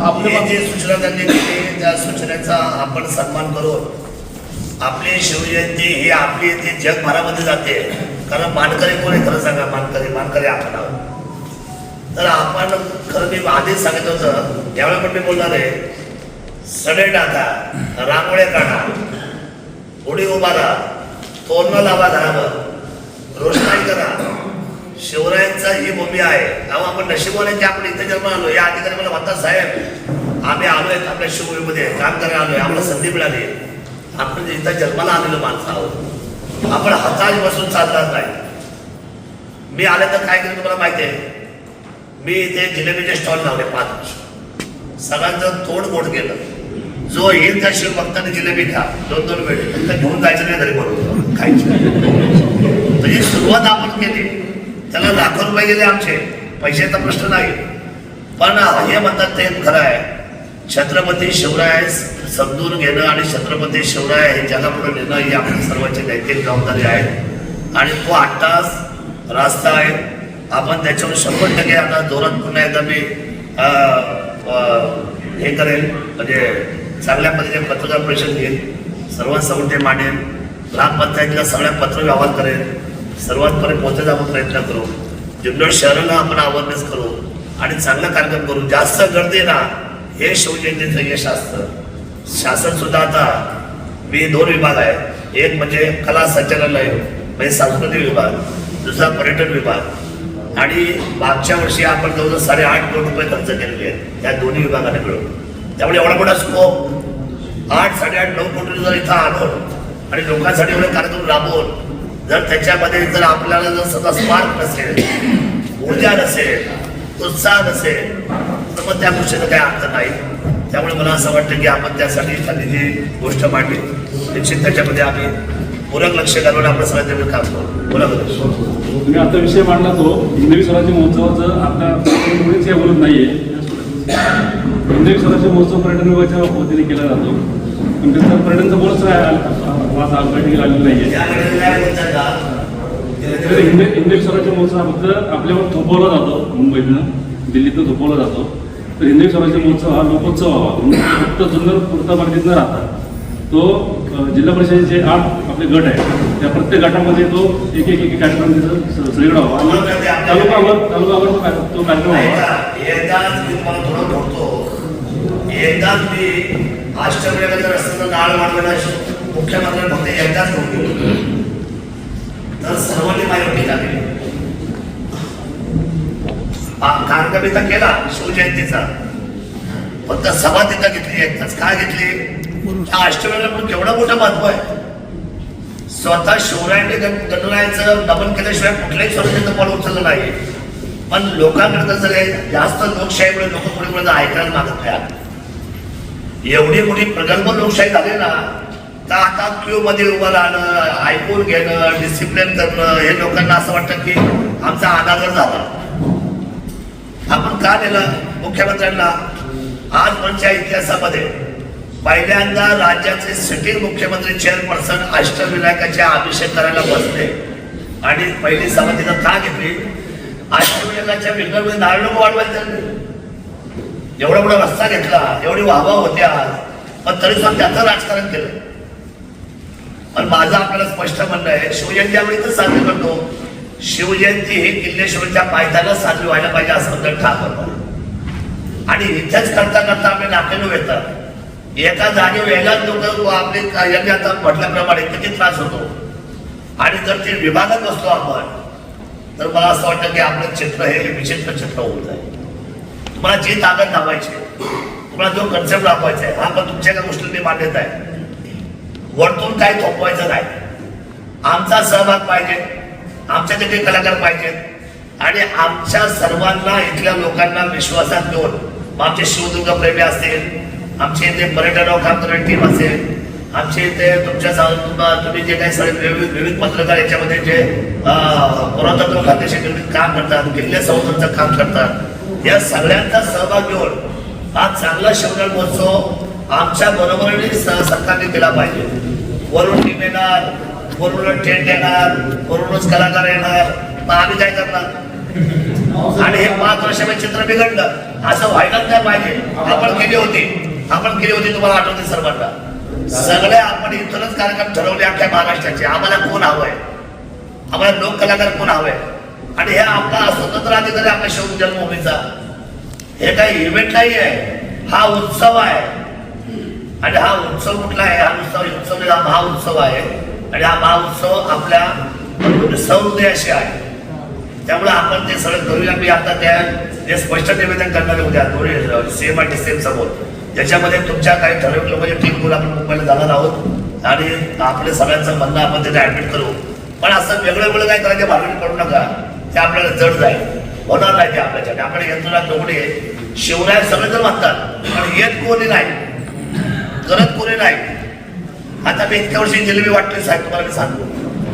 आपले जे सूचना त्यांनी दिली त्या सूचनेचा आपण सन्मान करून आपली शिवजयंती ही आपली ती जगभरामध्ये जाते. कारण मानकरी कोण आहे, खरं सांगा, मानकरी आपण आहोत. तर आपण खरं मी आधीच सांगितलं होतं, यावेळी पण मी बोलणार आहे, सडे टाका, रांगोळ्या काढा, उडी उभारा, तोरणं लावा घरावर, रोषणाई करा. शिवरायांचा ही भूमी आहे. तेव्हा आपण नशिबवान आहे की आपण इथे जन्म आलो. या अधिकारी मला म्हणतात, साहेब आम्ही आलोय आपल्या शिवभूमीमध्ये काम करायला आलोय, आम्हाला संधी मिळाली, आपण इथं जन्माला आलेलो माणसं आहोत. आपण हाताने बसून चालणार नाही. मी आले तर काय केलं तुम्हाला माहिती आहे, मी इथे जिलेबीचे स्टॉल लावले 5 वर्ष, सगळ्यांचं तोंड गोड केलं. जो येईल त्या शिवभक्तांनी जिलेबी खा, 2-2 वेळ, तर घेऊन जायचं नाही घरी बनवून खायची. म्हणजे सुरुवात आपण केली, त्याला लाखो रुपये गेले आमचे, पैशाचा प्रश्न नाही. पण हे म्हणतात ते खरं आहे, छत्रपती शिवराय समजून घेणं आणि छत्रपती शिवराय हे जगापुढे नेणं ही आपल्या सर्वांची नैतिक जबाबदारी आहे. आणि तो 8 तास रास्ता आहे, आपण त्याच्यावर 100% आता जोरात पुन्हा एकदा मी हे करेल, म्हणजे चांगल्या पद्धतीने पत्रकार परिषद घेईल, सर्वांसमोर ते मांडेल, ग्रामपंचायतीला सगळ्या पत्र व्यवहार करेल, सर्वांपर्यंत पोहोचायचा आपण प्रयत्न करू. जुन्नर शहराला आपण अवेअरनेस करू आणि चांगला कार्यक्रम करू. जास्त गर्दी ना हे शिवजयंतीचं यश असतं. शासन सुद्धा आता मी 2 विभाग आहे, एक म्हणजे कला संचालनालय म्हणजे सांस्कृतिक विभाग, दुसरा पर्यटन विभाग. आणि मागच्या वर्षी आपण जवळजवळ 8.5 कोटी रुपये खर्च केलेले आहेत या दोन्ही विभागाने मिळून. त्यामुळे एवढा मोठा स्कोप 8, 8.5, 9 कोटी जर इथं आणून आणि लोकांसाठी एवढे कार्यक्रम राबवून जर त्याच्यामध्ये जर आपल्याला जर सगळं स्मार्ट नसेल, ऊर्जा नसेल, उत्साह नसेल, तर मग त्या गोष्टीचा काही अर्थ नाही. त्यामुळे मला असं वाटतं की आपण त्यासाठी एखादी जी गोष्ट मांडली निश्चित त्याच्यामध्ये आम्ही पूरक लक्ष घालून आपण सगळ्यांनी काम करू. बोला बरं. तुम्ही आता विषय मांडला तो हिंदवी स्वराज्य महोत्सवाचं आता कोणीच काही बोलत नाहीये. हिंदवी स्वराज्य महोत्सव पर्यटन विभागाच्या वतीने केला जातो, पण त्याचा पर्यटनचा बोलच आज बैठकीला आलेला नाहीये. हिंदवी स्वराज्य महोत्सव हा फक्त आपल्यावर थोपवला जातो, मुंबईतनं दिल्लीतनं थोपवला जातो. तर हिंदवी स्वराज्य महोत्सव हा लोकोत्सव व्हावा, फक्त जुन्नर पुरता मर्यादित न राहता तो जिल्हा परिषदेचे 8 आपले गट आहेत, त्या प्रत्येक गटामध्ये तो एक कार्यक्रम सगळीकडे व्हावा आणि तालुकावर तो कार्यक्रम व्हावा. एकदाच मी अष्टविनायकाच्या रस्त्याचा नाळ मांडलेला मुख्यमंत्री फक्त एकदाच होतो, तर सर्वांनी माझ्या टीका केली. कार्यक्रम इथं केला शिवजयंतीचा, फक्त सभा तिथं घेतली एकदाच. काय घेतली? त्या अष्टविनायकाला पण केवढं मोठं महत्व आहे. स्वतः शिवरायांनी गणरायाचं नमन केल्याशिवाय कुठल्याही स्वराज्याचं पाऊल उचललं नाही. पण लोकांकडे जर जास्त लोकशाहीमुळे लोक पुढे ऐकायला मागत नाही. एवढी मोठी प्रगल्भ लोकशाही झाली ना, तर आता क्यू मध्ये उभं राहणं, ऐकून घेणं, डिसिप्लिन करणं, हे लोकांना असं वाटतं की आमचा अनादर झाला. आपण का दिलं मुख्यमंत्र्यांना? आजपर्यंतच्या इतिहासामध्ये पहिल्यांदा राज्याचे सिटिंग मुख्यमंत्री चेअरपर्सन अष्टविनायकाच्या अभिषेक करायला बसले आणि पहिली सभा तिथं का घेतली? अष्टविनायकाच्या विग्रहामध्ये नारळ वाढवायला एवढा मोठा रस्ता घेतला, एवढी वाहवा होत्या, पण तरी सुद्धा त्याचं राजकारण केलं. पण माझं आपल्याला स्पष्ट म्हणणं आहे, शिवजयंती आम्ही इथं साजरी करतो. शिवजयंती ही किल्लेश्वरच्या पायथ्याला साजरी व्हायला पाहिजे असं तर ठाक होतं. आणि इथेच करता करता आपले नाकेलो येतात. एका जागी वेगळ्याच लोक आपले यांनी आता म्हटल्याप्रमाणे किती त्रास होतो. आणि जर ते विभागात बसलो आपण, तर मला असं वाटतं की आपलं चित्र हे विचित्र चित्र होऊन जाईल. तुम्हाला जी ताकद दाबायची, तुम्हाला जो कन्सेप्ट राबवायचा आहे, हा पण तुमच्या एका गोष्टीने मान्यता आहे. वरतून काही थोपवायचं नाही. आमचा सहभाग पाहिजे, आमच्या तिथे कलाकार पाहिजेत आणि आमच्या सर्वांना इथल्या लोकांना विश्वासात घेऊन आमचे शिवदुर्ग प्रेमी असतील, आमच्या इथे पर्यटनावर काम करणारी टीम असेल, आमच्या इथे तुम्ही जे काही सगळे विविध पत्रकार याच्यामध्ये जे पुरातत्व खात्याशी निगडीत काम करतात, किल्ले संवर्धनाचं काम करतात, या सगळ्यांचा सहभाग घेऊन हा चांगला शिवजयंती महोत्सव आमच्या बरोबरीने सरकारने केला पाहिजे. वरून टीम येणार, वरून टेंट येणार, वरूनच कलाकार येणार, मग आम्ही काय करणार? आणि हे 5 वर्षामध्ये चित्र बिघडलं. असं व्हायलाच नाही पाहिजे. आपण केली होती तुम्हाला आठवते सर्वांना. सगळे आपण इथूनच कार्यक्रम ठरवले अख्ख्या महाराष्ट्राचे. आम्हाला कोण हवंय, आम्हाला लोक कलाकार कोण हवंय, आणि हे आपला स्वतंत्र अधिकारी आपल्या शिव जन्मभूमीचा. हे काही इव्हेंट नाही आहे, हा उत्सव आहे. आणि हा उत्सव कुठला आहे? हा उत्सव हा महाउत्सव आहे. आणि हा महाउत्सव आपल्या सौंदर्याशी आहे. त्यामुळे आपण ते सगळं करूया. मी आता ते स्पष्ट निवेदन करणार उद्या दोन्ही सेम आणि सेम समोर, ज्याच्यामध्ये तुमच्या काही ठराविक लोकांची टीम करून आपण मुंबईला जाणार आहोत आणि आपल्या सगळ्यांचं म्हणणं आपण तिथे ऍडमिट करू. पण असं वेगळं काय करायचं भागणी करू नका, ते आपल्याला जड जाईल, होणार नाही ते आपल्याच्याने. आपल्याला यंत्रणा दोघडे शिवराय सगळे जर म्हणतात, पण येत कोणी नाही, करत कोणी नाही. आता मी इतक्या वर्षी जिलेबी वाटतोय साहेब, तुम्हाला मी सांगतो.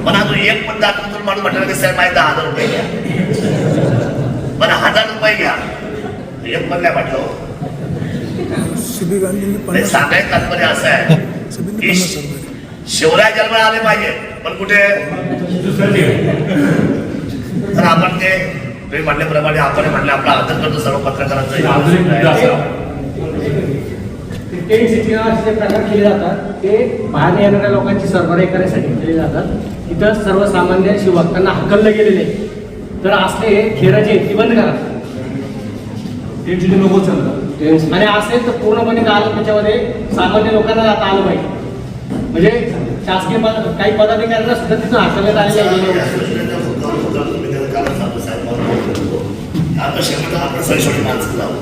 पण अजून एक पण दाखवून माणूस म्हटलं की साहेब माझे 10,000 रुपये घ्या, पण 1000 रुपये घ्या, एक पण नाही म्हटलं. सांगायचं तात्पर्य असं आहे की शिवराय जन्माला आले पाहिजे, पण कुठे? तर आपण ते तुम्ही म्हणल्याप्रमाणे आपण म्हटलं आपला आदर करतो सर्व पत्रकारांचा. टेंट सिटी जे प्रकार केले जातात ते बाहेर येणाऱ्या लोकांची सरबराई करण्यासाठी केले जातात. इथं सर्वसामान्य शिवभक्तांना हकलले गेलेले, तर असले खेळाची ती बंद करा. टेंट सिटी नको चालतात आणि असेल तर पूर्णपणे आलं त्याच्यामध्ये सामान्य लोकांना जाता आलं पाहिजे. म्हणजे शासकीय काही पदाधिकाऱ्यांना सुद्धा तिथं हाकलण्यात आलेले आपण सगळी माणसं जाऊ.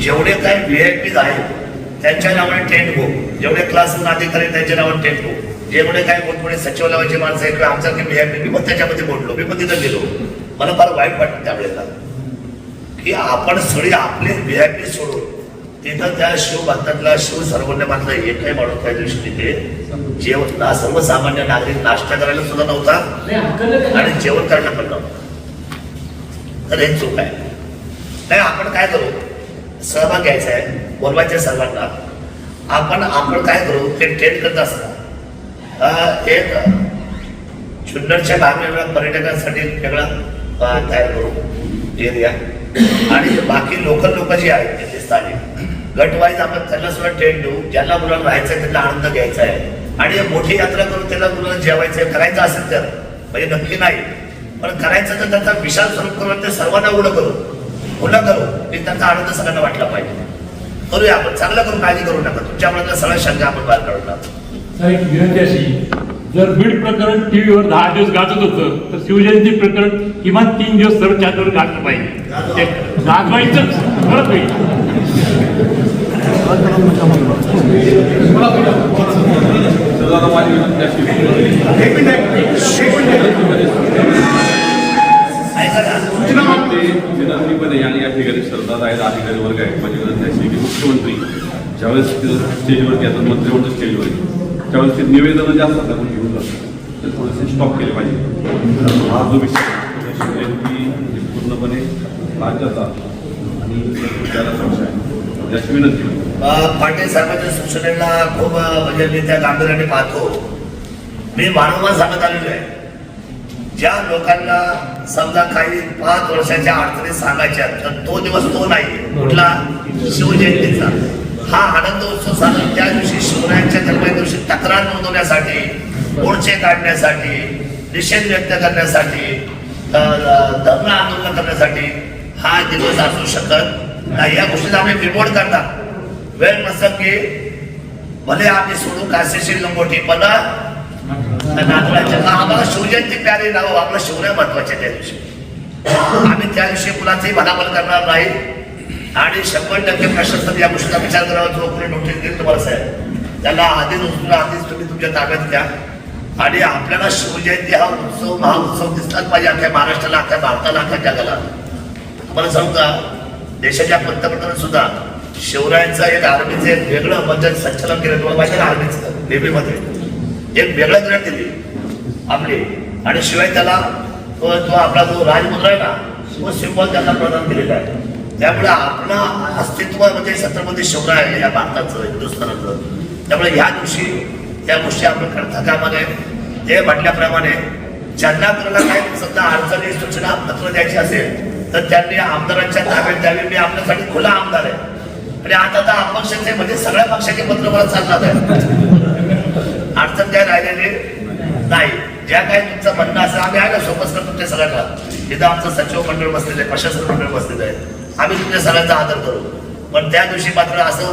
जेवढे काही VIP आहेत त्यांच्या नावाने टेंट हो, जेवढे क्लासरूम अधिकारी त्यांच्या नावाने टेंट हो, जेवढे काय मोठमोठे सचिव लेवलचे माणसं आहेत किंवा आमचा मी पण त्याच्यामध्ये बोललो, मी पण तिथं गेलो. मला फार वाईट वाटतं त्यावेळेला की आपण सगळे आपले VIP सोडून तिथं त्या शिवभक्तातला शिव सर्वज्ञातला एकही माणूस त्या दिवशी तिथे जेवण सर्वसामान्य नागरिक नाश्ता करायला सुद्धा नव्हता आणि जेवण करायला पण नव्हतं. तर हे चूक आहे. नाही आपण काय करू, सहभाग घ्यायचा आहे, बोलवायच्या सर्वांना. आपण काय करू, ते टेंट करत असताना एक जुन्नरच्या भागाला पर्यटकांसाठी वेगळा तयार करू एरिया आणि बाकी लोकल लोक जे आहेत तिथे स्थानिक गटवाईज आपण त्यांना सुद्धा टेंट देऊ. ज्यांना मुलांना राहायचं आहे त्यांना आनंद घ्यायचा आहे आणि मोठी यात्रा करून त्यांना मुलांना जेवायचं आहे, करायचं असेल तर म्हणजे नक्की नाही पण करायचं तर त्यांचा विशाल स्वरूप करून ते सर्वांना उघडं करू, खुला करू, की त्यांचा आनंद सगळ्यांना वाटला पाहिजे. करूया आपण, चांगलं करून काळजी करू नका. तुमच्या मनातल्या सगळ्या शंका आपण बाहेर काढून टाकू. सर एक विनंती अशी, जर बीड प्रकरण टीव्हीवर 10 दिवस गाजत होतं तर शिवजयंती प्रकरण किमान 3 दिवस सर्व चॅनलवर गाजलं पाहिजे. ते गाजवायचंच परत होईल. विनंतीमध्ये आणि या ठिकाणी श्रद्धा आहेत, अधिकारी वर्ग आहेत. माझी विनंती अशी की मुख्यमंत्री ज्यावेळेस स्टेजवरती येतात, मंत्रिमंडळ स्टेजवर त्यावेळेस ते निवेदनं जास्त आपण घेऊन जातात, ते थोडेसे स्टॉप केले पाहिजे. हा जो विषय शिवजयंती पूर्णपणे राज्याचा आणि त्याला समस्या आहे, त्याची विनंती. पाटील साहेबांच्या सूचनेला खूप म्हणजे मी त्या गांभीर्याने पाहतो. मी वारंवार सांगत आलेलो आहे, ज्या लोकांना समजा काही 5 वर्षाच्या अडचणी सांगायच्या तर तो दिवस तो नाही. कुठला? शिवजयंतीचा. हा आनंद उत्सव साजरा त्या दिवशी शिवरायांच्या जन्म दिवशी तक्रार नोंदवण्यासाठी, मोर्चे काढण्यासाठी, निषेध व्यक्त करण्यासाठी, धरणं आंदोलन करण्यासाठी हा दिवस असू शकत नाही. या गोष्टीचा आम्ही बिमोड करतात. वेळ नसत की भले आम्ही सोडू कासेशी लंगोटी पण आम्हाला शिवजयंती प्यारी नाव आपलं शिवराय महत्वाचे त्या दिवशी. आम्ही त्या दिवशी मुलाचंही भलाबल करणार नाही आणि 100% प्रशासन या गोष्टीचा विचार करावा. जो कोणी नोटीस देईल तुम्हाला साहेब त्याला आधीच तुम्ही तुमच्या ताब्यात घ्या आणि आपल्याला शिवजयंती हा उत्सव महाउत्सव दिसलाच पाहिजे अख्ख्या महाराष्ट्राला, अख्ख्या भारताला, अख्ख्या जगाला. तुम्हाला सांगू का, देशाच्या पंतप्रधान सुद्धा शिवरायांचं एक आर्मीचं एक वेगळं म्हणजे संचलन केलं. तुम्हाला माहिती आहे आर्मीचं नेव्हीमध्ये एक वेगळं ग्रेड दिली आपली आणि शिवाय त्याला तो आपला जो राजमुद्रा आहे ना तो सिंबॉल त्यांना प्रदान केलेला आहे. त्यामुळे आपलं अस्तित्व म्हणजे छत्रपती शिवराय या भारताचं, हिंदुस्थानाचं. त्यामुळे ह्या दिवशी त्या गोष्टी आपण करता कामा नये. ते म्हटल्याप्रमाणे ज्यांना आपल्याला काही सध्या अडचणी सूचना पत्र द्यायची असेल तर त्यांनी आमदारांच्या ताब्यात द्यावी. मी आपल्यासाठी खुला आमदार आहे आणि आता तर अपक्षाचे म्हणजे सगळ्या पक्षाचे पत्र मला चालणार आहे. अडचण काय राहिलेली नाही. ज्या काही तुमचं म्हणणं असेल आम्ही आहे ना सोबत करतो तुमच्या सगळ्यांना. तिथं आमचं सचिव मंडळ बसलेलं आहे, प्रशासन मंडळ बसलेलं आहे. आम्ही तुमच्या सगळ्यांचा आदर करू. पण त्या दिवशी मात्र असं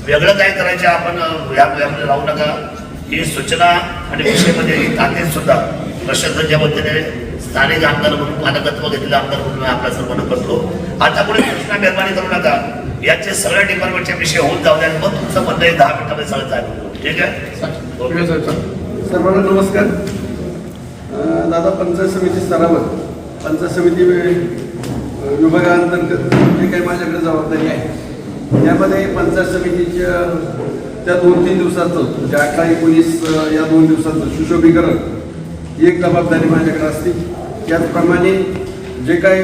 वेगळं काय करायचं आपण यामध्ये राहू नका. ही सूचना आणि विषयामध्ये ही ताकीद सुद्धा प्रशासनाच्या वतीने स्थानिक आमदार म्हणून मालकत्व घेतलेलं आमदार म्हणून आपल्या सर्वांना करतो. आता पुढे सूचना निर्माण करू नका. याचे सगळ्या डिपार्टमेंटचे विषय होऊन जाऊ द्या. मग तुमचं म्हणणं 10 मिनिटामध्ये सगळं जाईल. ठीक आहे. सर्वांना नमस्कार. दादा, पंचायत समिती स्तरावर पंचायत समिती विभागाअंतर्गत जे काही माझ्याकडे जबाबदारी आहे त्यामध्ये पंचायत समितीच्या त्या 2-3 दिवसाचं जे 18-19 या 2 दिवसाचं सुशोभीकरण ही एक जबाबदारी माझ्याकडे असते. त्याचप्रमाणे जे काही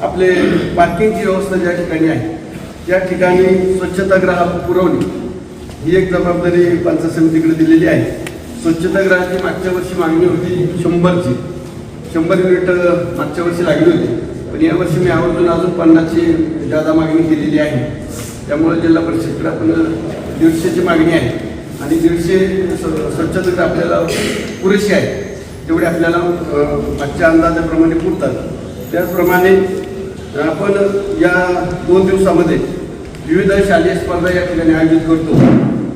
आपले पार्किंगची व्यवस्था ज्या ठिकाणी आहे त्या ठिकाणी स्वच्छतागृह पुरवणे ही एक जबाबदारी पंचायत समितीकडे दिलेली आहे. स्वच्छतागृहाची मागच्या वर्षी मागणी होती 100ची, 100 युनिट मागच्या वर्षी लागली होती. पण यावर्षी मी आवर्जून अजून 50ची जादा मागणी केलेली आहे. त्यामुळे जिल्हा परिषदेकडे आपण 150ची मागणी आहे आणि 150 स्वच्छतागृह आपल्याला पुरेशी आहे. तेवढे आपल्याला मागच्या अंदाजाप्रमाणे पुरतात. त्याचप्रमाणे आपण या 2 दिवसामध्ये विविध शालेय स्पर्धा या ठिकाणी आयोजित करतो.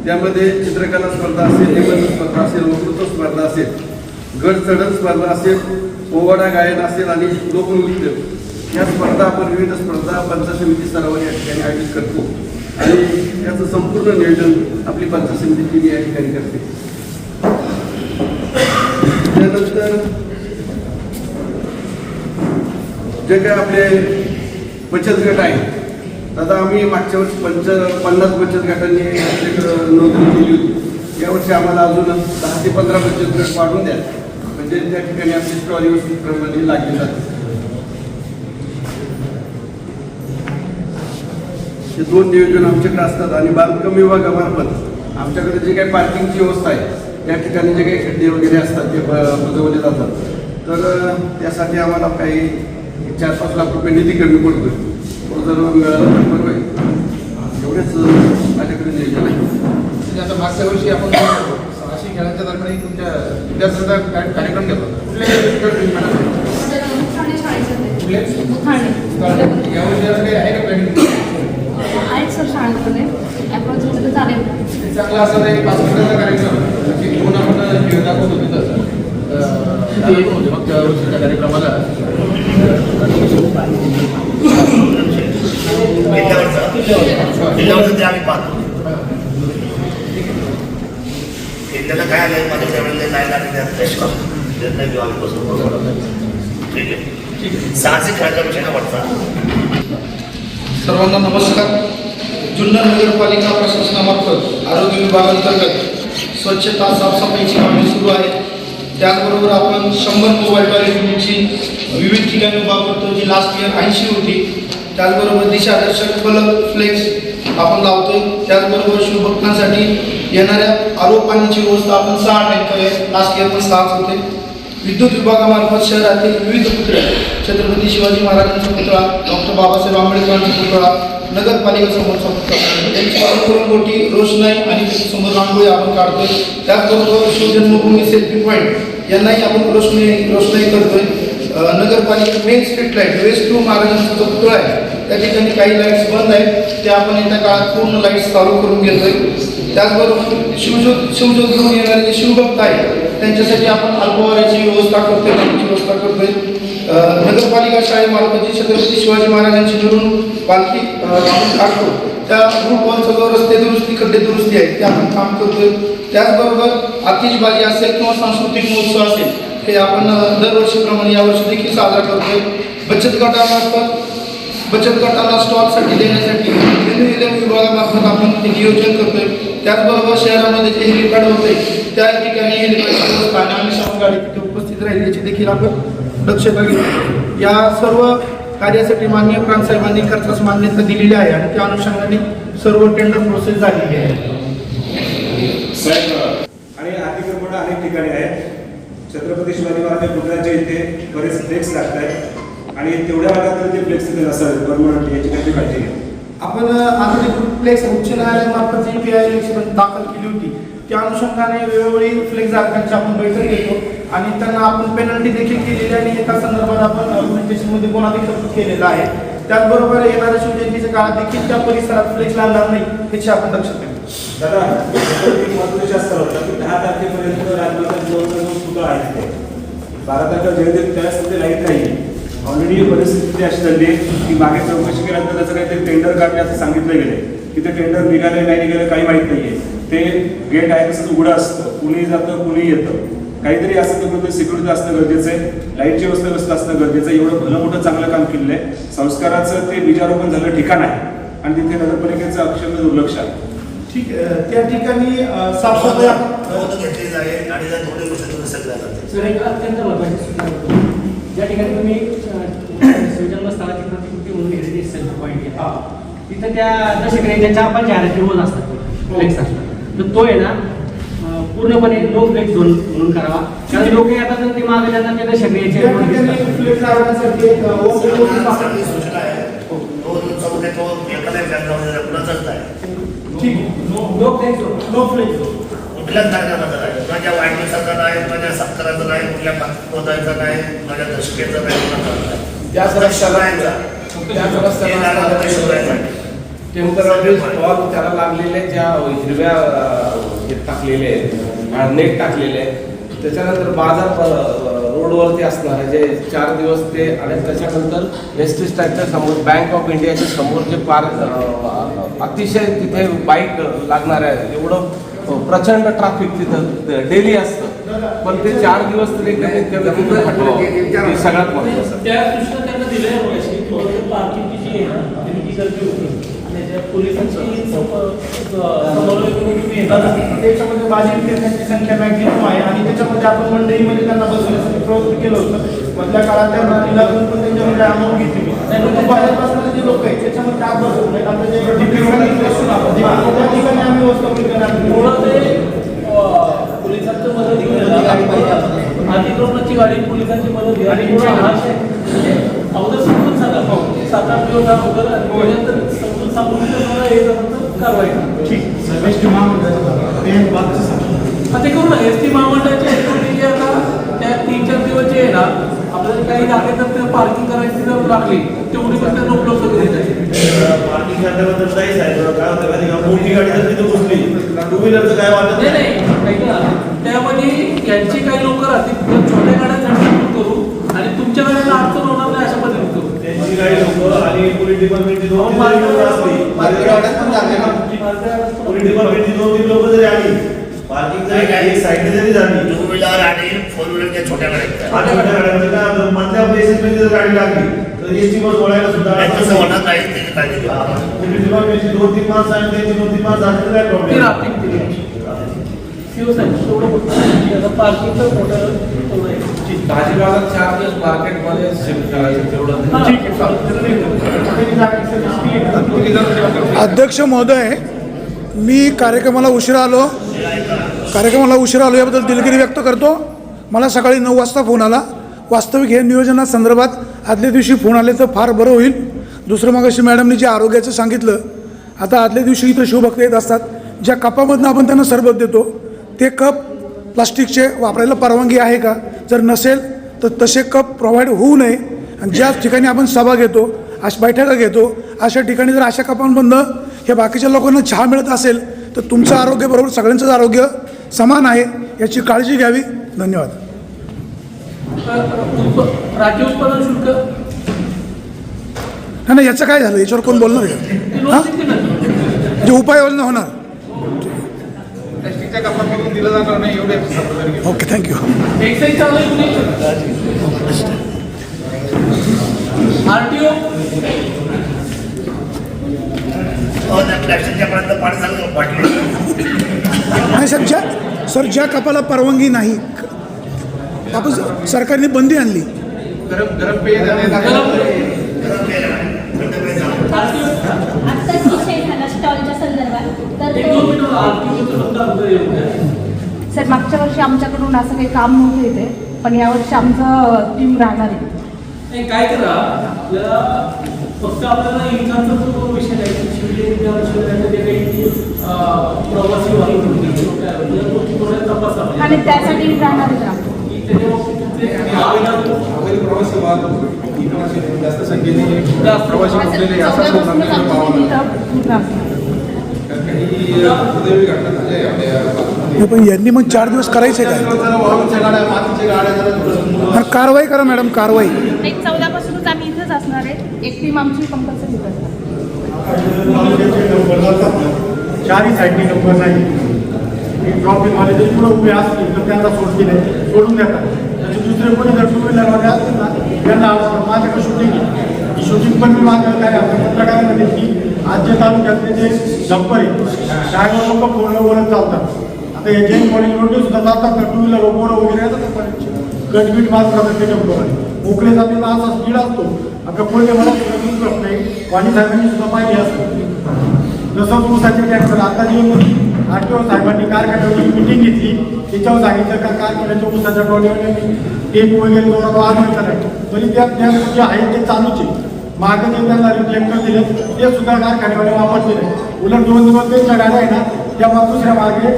त्यामध्ये चित्रकला स्पर्धा असेल, निबंध स्पर्धा असेल, वक्तृत्व स्पर्धा असेल, गड चढण स्पर्धा असेल, पोवाडा गायन असेल आणि लोकनृत्य या स्पर्धा आपण विविध स्पर्धा पंचायत समिती स्तरावर या ठिकाणी आयोजित करतो. आणि याचं संपूर्ण नियोजन आपली पंचायत समिती या ठिकाणी करते. त्यानंतर जे काय आपले बचत गट आहे, आता आम्ही मागच्या वर्षी 50 बचत गटांनी नोंदणी केली होती. यावर्षी आम्हाला अजून 10 ते 15 बचत गट वाढवून द्या, म्हणजे त्या ठिकाणी आपली स्टॉल व्यवस्थित प्रमाणे लागली जाते. हे 2 नियोजन आमच्याकडे असतात. आणि बांधकाम विभागामार्फत आमच्याकडे जे काही पार्किंगची व्यवस्था आहे, त्या ठिकाणी जे काही खड्डे वगैरे असतात ते बुजवले जातात. तर त्यासाठी आम्हाला काही 4-5 लाख रुपये निधी कमी पडतोय. तो जर मिळाला तर बरं होईल. एवढेच माझ्याकडे नियोजन आहे. म्हणजे आता मागच्या वर्षी आपण 600 खेळांच्या दरम्यान तुमच्या विद्यार्थ्यांचा कार्यक्रम घेतो. यावर्षी असं काही आहे का प्लॅनिंग? आहेत सर शाळेमध्ये अप्रॉक्सिमेटली चालेल. चांगला असा एक 5 मिनिटाचा कार्यक्रम घेऊन आपण खेळ दाखवत होतो मागच्या वर्षीच्या कार्यक्रमाला. किल्ल्यावरचं ते आम्ही पाहतो. किल्ल्याला काय आलं माझ्या त्यावेळेला जायला निर्णय घेऊ आम्ही बसून. ठीक आहे. साहसी खेळाचा विषय ना वाटता. सर्वांना नमस्कार. जुन्नर नगरपालिका प्रशासनामार्फत आरोग्य विभागांतर्गत स्वच्छता साफसफाईची कामे सुरू आहे. त्याचबरोबर आपण 100 मोबाईल टॉयलेट युनिटची विविध ठिकाणी उभा करतो, जी लास्ट इयर 80 होती. त्याचबरोबर दिशादर्शक फलक फ्लेक्स आपण लावतोय. त्याचबरोबर शिवभक्तांसाठी येणाऱ्या आरो पाण्याची व्यवस्था आपण 6 टँकर आहे, लास्ट इयर पण 6 होते. विद्युत विभागामार्फत शहरातील विविध पुतळे, छत्रपती शिवाजी महाराजांचा पुतळा, डॉक्टर बाबासाहेब आंबेडकरांचा पुतळा, नगरपालिकेसमोरचा पुतळा यांची करून मोठी रोषणाई आणि समोर रांगोळी आपण काढतोय. त्याचबरोबर शिवजन्मभूमी सेल्फी पॉईंट यांनाही आपण रोषणाई करतोय. नगरपालिका main street light west to महाराजांचा जो पुतळा आहे त्या ठिकाणी काही लाईट्स बंद आहेत, त्या आपण येत्या काळात पूर्ण लाईट्स चालू करून घेतोय. त्याचबरोबर शिवज्योत घेऊन येणारे जे शिवभक्त आहेत त्यांच्यासाठी आपण अल्पवाराची व्यवस्था करतोय, व्यवस्था करतोय. नगरपालिका शाळेमार्फत जी छत्रपती शिवाजी महाराजांची मिरवणूक पालखी आपण काढतो, त्या रूटवरचा जो रस्ते दुरुस्ती खड्डे दुरुस्ती आहे ते आपण काम करतोय. त्याचबरोबर आतिषबाजी असेल किंवा सांस्कृतिक महोत्सव असेल हे आपण दरवर्षीप्रमाणे यावर्षी देखील साजरा करतोय. बचत गटांना स्टॉलसाठी देण्यासाठी विभागामार्फत आपण ते नियोजन करतोय. त्याचबरोबर शहरामध्ये जे हेलिपॅड होते त्या ठिकाणी हेलिपॅडची व्यवस्था आणि अग्निशमन गाडी तिथे उपस्थित राहील याची देखील आपण दक्षता घेतो. या सर्व कार्यासाठी माननीय प्रांतसाहेबांनी खर्चास मान्यता दिलेली आहे आणि त्या अनुषंगाने सर्व टेंडर प्रोसेस झालेली आहे. आणि अतिक्रमण अनेक ठिकाणी आहेत. छत्रपती शिवाजी महाराज पुतळ्याच्या इथे बरेच फ्लेक्स लागत आहेत आणि तेवढ्या भागात ते फ्लेक्स तिथे नसावे परमनंट, याची काही काळजी घ्या. आपण आता जे फ्लेक्स उच्च न्यायालयामार्फत जी PI दाखल केली होती त्या अनुषंगाने वेळोवेळी फ्लेक्स धारकांची आपण बैठक घेतो आणि त्यांना आपण पेनल्टी देखील केलेली आणि एका संदर्भात आपण प्रेझेंटेशनमध्ये गुन्हा केलेला आहे. त्याचबरोबर येणाऱ्या शिवजयंतीच्या काळात देखील त्या परिसरात फ्लेक्स लागणार नाही याची आपण दक्षता घेतो. दादा महत्त्वाची असतं होतं की 10 तारखेपर्यंत राजमाता पुतळा आहे तिथे 12 तारखेला जयंती त्यावेळेस तिथे लाईट नाही. ऑलरेडी परिस्थिती अशी झाली की मागे चौकशी केल्यानंतर त्याचं काहीतरी टेंडर काढले असं सांगितलं गेलं की ते टेंडर निघाले नाही निघाले काही माहीत नाही आहे. ते गेट आहे तसंच उघडं असतं, कुणी जातं कुणी येतं. काहीतरी असं तर सिक्युरिटी असणं गरजेचं आहे, लाईटची व्यवस्था असणं गरजेचं आहे. एवढं भलं मोठं चांगलं काम केलेलं आहे. संस्काराचं ते बीजारोपण झालं ठिकाण आहे आणि तिथे नगरपालिकेचं अक्षम्य दुर्लक्ष आहे. ठीक आहे, त्या ठिकाणी साफसफाई घेतली जाईल आणि दोन्ही गोष्टी सगळ्या जातात. सर एक अत्यंत महत्त्वाची सूचना होती. ज्या ठिकाणी तुम्ही शिवजन्मस्थळाची प्रतिकृती म्हणून हेरिटेज सेल्फी पॉईंट घ्या तिथं त्या दशक्रियेच्या 4-5 जाहिराती रोज असतात, फ्लेक्स असतात. तर तो आहे ना पूर्णपणे नो फ्लेक्स झोन म्हणून करावा. कारण लोक येतात आणि ते मागे जातात त्या दशक्रियेचे फ्लेक्स लावण्यासाठी सूचना आहे. नो फ्लेक्स कुठल्याच कार्यक्रमाचा नाही, माझ्या वाढदिवसाचा नाही, माझ्या सत्काराचा नाही, कुठल्या पोतायचा नाही, माझ्या दशकेचा नाही, टेम्पररी स्टॉल त्याला लागलेले ज्या हिरव्या टाकलेले आहेत, नेट टाकलेले आहेत. त्याच्यानंतर बाजार रोडवरती असणारे जे 4 दिवस ते आणि त्याच्यानंतर एस टी स्टँडच्या समोर बँक ऑफ इंडियाच्या समोर जे अतिशय तिथे बाईक लागणार आहे एवढं प्रचंड ट्रॅफिक तिथं डेली असतं पण ते 4 दिवस तरी कमीत कमी तिथं हटवावं हे सगळ्यात महत्त्वाचं. त्या सूचना त्यांना दिल्या होत्या की पार्किंगची जी आहे ना ती गर्दी होती आणि त्या पोलिसांची समन्वय करून तुम्ही येणार त्याच्यामध्ये बाधित विद्यार्थ्यांची संख्या मॅक्झिमम आहे आणि त्याच्यामध्ये आपण मंडळीमध्ये त्यांना बसवण्यासाठी प्रवृत्त केलं होतं. मधल्या काळात त्यांना निलागून पण त्यांच्यामध्ये अमाऊंट घेतली नाही बाहेरपासून जे लोक आहेत त्याच्यामध्ये काय बसवत नाही आता जे त्या ठिकाणी आम्ही व्यवस्थापन करणार पोलिसांचं मदत घेऊन अतिक्रमणाची गाडी पोलिसांची मदत घ्या आणि अगोदर समजून सांगा 7-8 दिवस अगोदर समजून सांगून कारवाई ते करू ना एस टी महामंडळाच्या ऍक्टिव्हिटी आता त्या 3-4 दिवस जे आहे ना आपल्याला काही लागेल तर पार्किंग करायची जर लागली तेवढी पण त्यांना उपलब्ध करून देतात. पार्किंग करण्याबद्दल काही साहेब काय होतं माहिती का मोठी गाडी जर तिथं घुसली टू व्हीलरचं काय वाटत नाही त्यामध्ये यांचे काही लोक राहतील छोट्या गाड्या करू आणि तुमच्या गाड्यांना अडचण होणार नाही अशा पद्धतीने करू. त्यांची गाडी लोक आणि पोलीस डिपार्टमेंटची 2-3 लोक असली पोलीस डिपार्टमेंटची 2-3 लोक जरी आली पार्किंग जरी साईडने जरी झाली 2 व्हीलर आणि 4 व्हीलरच्या छोट्या गाड्या आणि छोट्या गाड्यांची काय मधल्या प्लेसेसमध्ये जर गाडी लागली तर एसटी बस वळायला सुद्धा तसं होणार नाही त्याची काळजी घ्या. पोलीस डिपार्टमेंटची 2-3 माणसं आणि त्यांची 2-3 माणसं असली काय प्रॉब्लेम पार्किंगचं मोठं भाजीपाला 4 दिवस मार्केटमध्ये शिफ्ट करायचं तेवढं. अध्यक्ष महोदय, मी कार्यक्रमाला उशिरा आलो याबद्दल दिलगिरी व्यक्त करतो. मला सकाळी 9 वाजता फोन आला. वास्तविक हे नियोजनासंदर्भात आदल्या दिवशी फोन आले तर फार बरं होईल. दुसरं मगाशी मॅडमनी जे आरोग्याचं सांगितलं, आता आदल्या दिवशी इथं शिवभक्त येत असतात. ज्या कपामधनं आपण त्यांना सरबत देतो ते कप प्लास्टिकचे वापरायला परवानगी आहे का? जर नसेल तर तसे कप प्रोव्हाइड होऊ नये. आणि ज्या ठिकाणी आपण सभा घेतो, बैठका घेतो, अशा ठिकाणी जर अशा कपांमधनं हे बाकीच्या लोकांना चहा मिळत असेल तर तुमचं आरोग्याबरोबर सगळ्यांचंच आरोग्य समान आहे, याची काळजी घ्यावी. धन्यवाद. राज्य उत्पादन शुल्क नाही याचं काय झालं, याच्यावर कोण बोलणार आहे? हां, जे उपाययोजना होणार. प्लास्टिकच्या कपामधून दिलं जाणार नाही एवढे. Okay, thank you. एक्साईज चालू आरटीओ प्लॅस्टिकच्या पर्यंत पाणी चालू वाटले नाही सर, ज्या कपाला परवानगी नाही आपण सरकारने बंदी आणली. गरम पेय आत्ताच विषय झाला स्टॉलच्या संदर्भात तर सर मागच्या वर्षी आमच्याकडून असं काही काम नव्हतं इथे, पण यावर्षी आमचं टीम राहणार आहे. नाही काय करा आपल्याला फक्त आपल्याला इन्कमचा जो विषय आहे शिवजयंती काही प्रवासी वाहतूक तपासा आणि त्यासाठी राहणार आहे. प्रवासी वाहतूक जास्त संख्येने प्रवासी कुठलेले असा पण यांनी मग 4 दिवस करायचे काय? कारवाई करा मॅडम, कारवाई. 14 पासूनच आम्ही इथेच असणार आहे. एक टीम आमची कंपल्सरी करणार. 4 साईडनी नंबर नाही. ट्रॉफिकवाले जर पुढे उभे असतील तर त्यांना सोडून देतात. त्याचे दुसरे कोणी जर 2 व्हीलरवाले असतील ना त्यांना माझ्याकडे शूटिंग आहे. ही शूटिंग पण मी माझ्या काय पत्रकारांना घेतली. आज जे तालुक्यातले जे डंपर आहे त्यावर लोक फोनवर बोलत चालतात. आता हे जैन कॉलेज रोडने सुद्धा चालतात ना 2 व्हीलर पोरं वगैरे येतात गटबीट मारतात ते डंपरवाले. मोकळे जातीला असा स्पीड असतो. आता कोणी मला करत नाही. वाणी साहेबांनी सुद्धा पाहिजे असतं. जसं ऊसाचे टॅक्टर आता जे आरटीओ साहेबांनी कारखान्याची मिटिंग घेतली, त्याच्यावर सांगितलं का कारखान्याच्या ऊसाच्या टोळीवर टेप वगैरे आंदोलन करायचं. तरी त्या जे आहे ते चालूच आहे. मागे जे त्यांना रिफ्लेक्टर दिले ते सुद्धा कारखान्यावाले वापरते नाही. उलट 2 दिवस त्यांच्या गाड्या आहे ना तेव्हा दुसऱ्या मार्गे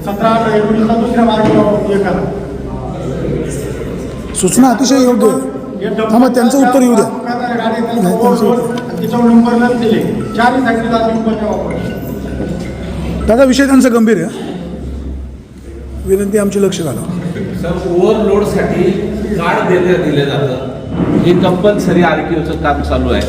17-18 दुसऱ्या मार्गे हे करा. सूचना अतिशय योग्य आहे. मग त्यांचं उत्तर येऊ द्या. त्याच्यावर नंबर न दिले 4 साईडला नंबर वापर. दादा विषय त्यांचा गंभीर आहे. विनंती आमची लक्ष घाला. सर ओव्हरलोडसाठी कार्ड दिले जातं. हे कंपल्सरी RTOचं काम चालू आहे.